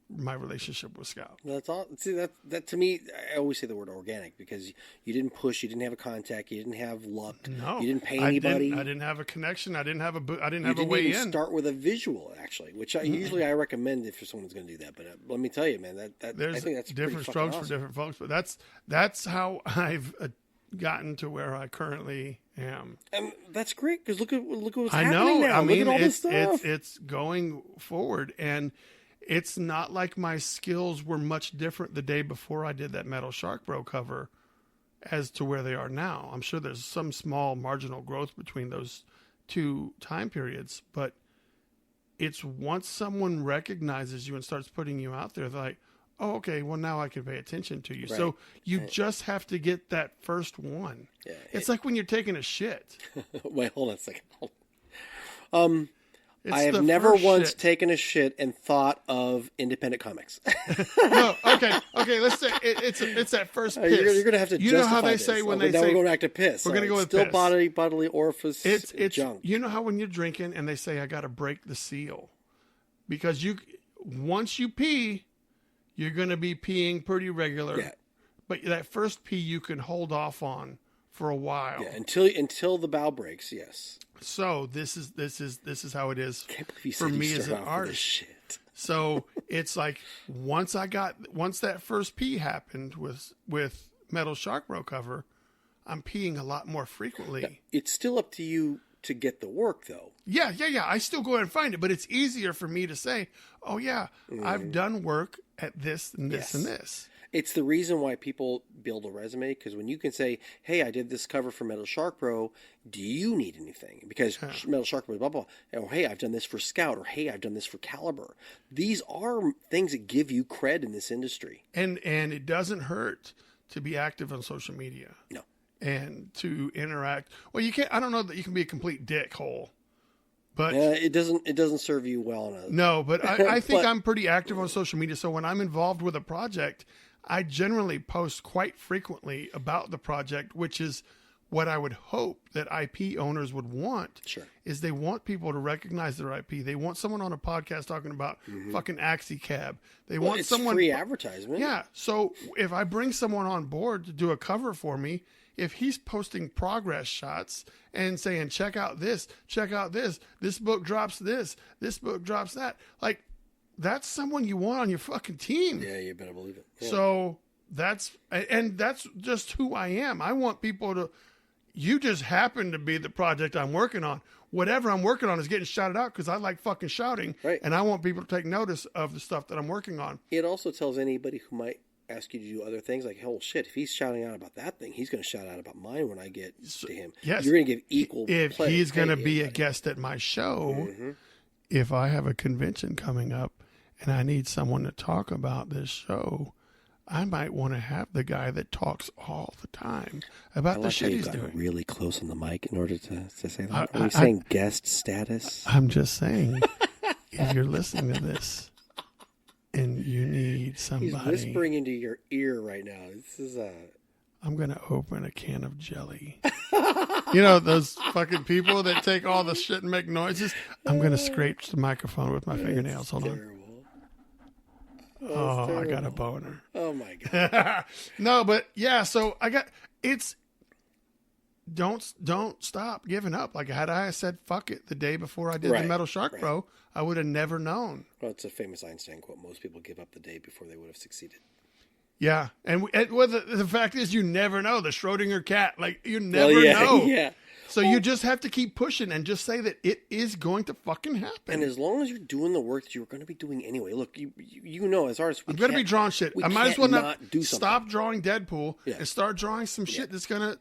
My relationship with Scout. That's all. See, that to me, I always say the word organic, because you didn't push, you didn't have a contact, you didn't have luck, no, you didn't pay anybody. I didn't have a connection. I didn't have a way in. You didn't even start with a visual, actually, which usually I recommend if someone's going to do that. But let me tell you, man, I think that's different strokes for different folks. But that's how I've gotten to where I currently am. And that's great, because look at what's happening now. Look at all this stuff. It's going forward, and it's not like my skills were much different the day before I did that Metal Shark Bro cover as to where they are now. I'm sure there's some small marginal growth between those two time periods, but it's once someone recognizes you and starts putting you out there, they're like, oh, okay, well, now I can pay attention to you. Right. So you just have to get that first one. Yeah, it's like when you're taking a shit. Wait, hold on a second. I have never once taken a shit and thought of independent comics. No, okay. Let's say it's that first piss. You're going to have to. You know how they say when they say we're going back to piss. We're going to go with still piss. bodily orifice. It's junk. You know how when you're drinking and they say I got to break the seal because once you pee, you're going to be peeing pretty regular. Yeah. But that first pee you can hold off on for a while. Yeah, until the bowel breaks. Yes. So this is how it is for me as an artist. Shit. So it's like once that first pee happened with Metal Shark Bro cover, I'm peeing a lot more frequently. Yeah, it's still up to you to get the work though. Yeah. I still go and find it, but it's easier for me to say, oh yeah, I've done work at this and this and this. It's the reason why people build a resume, because when you can say, hey, I did this cover for Metal Shark Bro, do you need anything? Because Metal Shark Bro, blah, blah, blah. Or, hey, I've done this for Scout, or hey, I've done this for Caliber. These are things that give you cred in this industry. And it doesn't hurt to be active on social media. No. And to interact. Well, you can't, I don't know that you can be a complete dickhole. But it doesn't serve you well enough. No, but I think I'm pretty active on social media. So when I'm involved with a project, I generally post quite frequently about the project, which is what I would hope that IP owners would want. Sure. Is they want people to recognize their IP. They want someone on a podcast talking about fucking AxiCab. They want someone free advertisement. Yeah. So if I bring someone on board to do a cover for me, if he's posting progress shots and saying, check out this, this book drops this book drops that, like, that's someone you want on your fucking team. Yeah, you better believe it. Yeah. So that's just who I am. I want people to, you just happen to be the project I'm working on. Whatever I'm working on is getting shouted out because I like fucking shouting. Right. And I want people to take notice of the stuff that I'm working on. It also tells anybody who might ask you to do other things, like, oh shit, if he's shouting out about that thing, he's going to shout out about mine when I get to him. Yes. You're going to give equal if play. He's going to be a guest at my show, if I have a convention coming up and I need someone to talk about this show, I might want to have the guy that talks all the time about the shit he's doing. Really close on the mic in order to say that. Are we saying guest status? I'm just saying, if you're listening to this and you need somebody, he's whispering into your ear right now. This is I'm going to open a can of jelly. You know, those fucking people that take all the shit and make noises? I'm going to scrape the microphone with my fingernails. Hold on. Oh, I got a boner. Oh, my God. No, but yeah, so don't stop giving up. Like, had I said fuck it the day before I did the Metal Shark Bro, I would have never known. Well, it's a famous Einstein quote. Most people give up the day before they would have succeeded. Yeah, and the fact is, you never know. The Schrodinger cat, like, you never know. Yeah. So you just have to keep pushing and just say that it is going to fucking happen. And as long as you're doing the work that you were going to be doing anyway, look, you know, as artists, I'm going to be drawing shit. I might as well not do stop drawing Deadpool and start drawing some shit that's going to.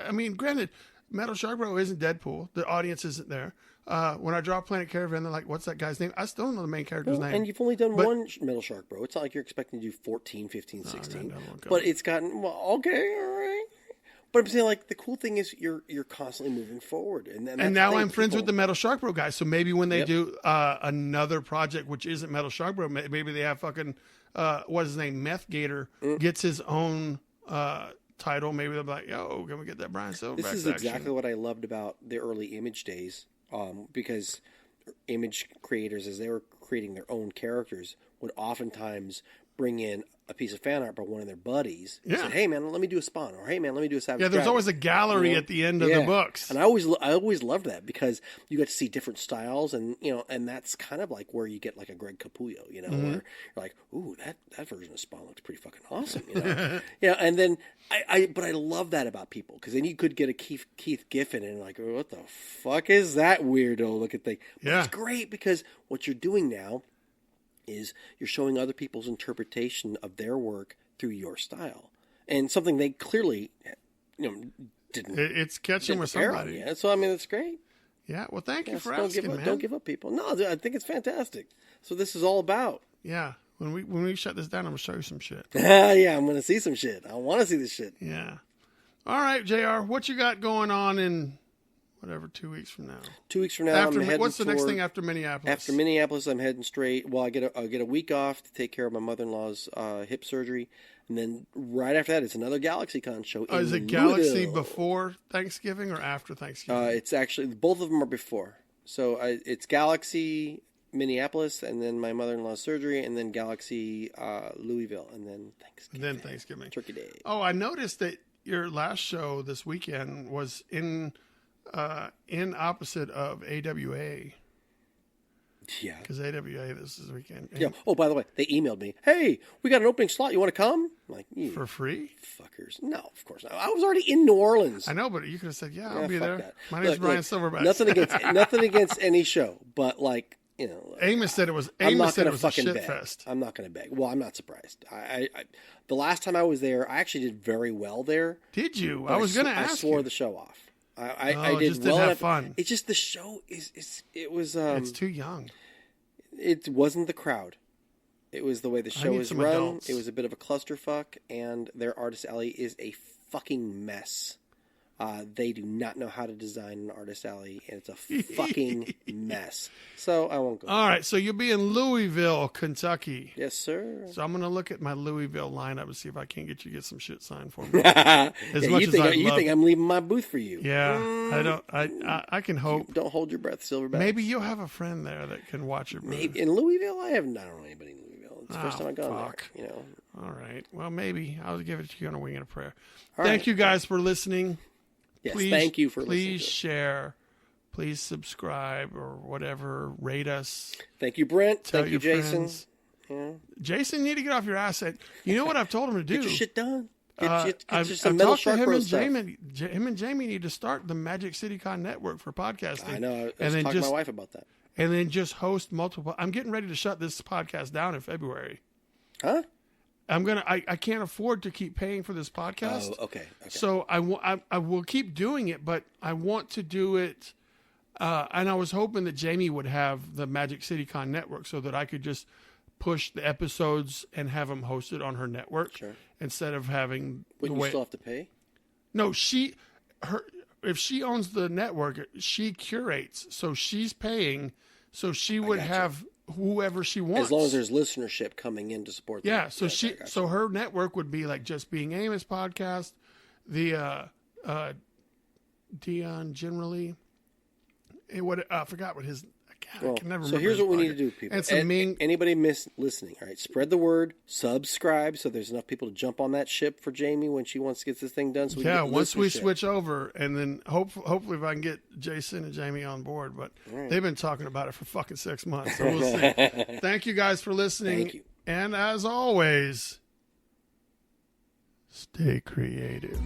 I mean, granted, Metal Shark Bro isn't Deadpool. The audience isn't there. When I draw Planet Caravan, they're like, what's that guy's name? I still don't know the main character's name. And you've only done one Metal Shark Bro. It's not like you're expecting to do 14, 15, 16. But it's gotten, well, okay, all right. But I'm saying, like, the cool thing is you're constantly moving forward. And now I'm friends with the Metal Shark Bro guys. So maybe when they do another project, which isn't Metal Shark Bro, maybe they have fucking, what's his name, Meth Gator gets his own title. Maybe they'll be like, yo, can we get that Bryan SilverBax This is exactly what I loved about the early Image days. Because Image creators, as they were creating their own characters, would oftentimes bring in a piece of fan art by one of their buddies. Yeah. Said, hey man, let me do a Spawn, or hey man, let me do a Savage. Yeah, there's always a gallery at the end of the books, and I always loved that because you got to see different styles, and and that's kind of like where you get like a Greg Capullo, where you're like, ooh, that version of Spawn looks pretty fucking awesome, and then but I love that about people because then you could get a Keith Giffen and like, oh, what the fuck is that weirdo looking thing? But it's great because what you're doing now is you're showing other people's interpretation of their work through your style, and something they clearly, didn't. It's catching with somebody. Yeah, so I mean, it's great. Yeah. Well, thank you for asking, man. Don't give up, people. No, I think it's fantastic. So this is all about. Yeah. When we shut this down, I'm gonna show you some shit. Yeah, I'm gonna see some shit. I want to see this shit. Yeah. All right, JR, what you got going on in whatever 2 weeks from now? 2 weeks from now, what's the next thing after Minneapolis? After Minneapolis, I'm heading straight. Well, I'll get a week off to take care of my mother-in-law's hip surgery, and then right after that, it's another GalaxyCon show. Is it Galaxy before Thanksgiving or after Thanksgiving? It's actually both of them are before. So it's Galaxy Minneapolis, and then my mother-in-law's surgery, and then Galaxy Louisville, and then Thanksgiving. Turkey Day. Oh, I noticed that your last show this weekend was in opposite of AWA. Yeah. Because AWA this weekend. Yeah. Oh, by the way, they emailed me. Hey, we got an opening slot. You want to come? I'm like, for free? Fuckers. No, of course not. I was already in New Orleans. I know, but you could have said, I'll be there. That. My name's Bryan SilverBax. Nothing against any show, but like, Amos said it was a shit fest. I'm not going to beg. Well, I'm not surprised. I the last time I was there, I actually did very well there. Did you? I was going to ask you. I swore the show off. I did just well. Didn't have fun. It's just the show it was. It's too young. It wasn't the crowd. It was the way the show was run. Adults. It was a bit of a clusterfuck, and their artist alley is a fucking mess. They do not know how to design an artist alley, and it's a fucking mess. So I won't go. All right, so you'll be in Louisville, Kentucky. Yes, sir. So I'm going to look at my Louisville lineup and see if I can't get you to get some shit signed for me. You think I'm leaving my booth for you? Yeah, I don't. I can hope. Don't hold your breath, Silverback. Maybe you'll have a friend there that can watch your booth. Maybe in Louisville, I don't know anybody in Louisville. It's the first time I've gone there. All right. Well, maybe I'll give it to you on a wing and a prayer. Thank you guys for listening. Yes, thank you for listening. Please share, please subscribe or whatever. Rate us. Thank you, Brent. Thank you, Jason. Yeah. Jason, you need to get off your ass. You know what I've told him to do? Get your shit done. I've talked to him and Jamie. Him and Jamie need to start the Magic City Con Network for podcasting. I know. I was talking to my wife about that. And then just host multiple. I'm getting ready to shut this podcast down in February. Huh? I can't afford to keep paying for this podcast. Oh, okay. So I will keep doing it, but I want to do it. And I was hoping that Jamie would have the Magic City Con network so that I could just push the episodes and have them hosted on her network instead of having. Wouldn't you still have to pay? No, if she owns the network, she curates, so she's paying, so she would have whoever she wants. As long as there's listenership coming in to support them. Yeah, so her network would be like Just Being Amos podcast, the Dion generally. I forgot what his. I can never remember. So here's what we need to do, people. Anybody listening? All right, spread the word. Subscribe so there's enough people to jump on that ship for Jamie when she wants to get this thing done. So once we switch over, and then hopefully if I can get Jason and Jamie on board. But they've been talking about it for fucking 6 months, so we'll see. Thank you guys for listening. Thank you. And as always, stay creative.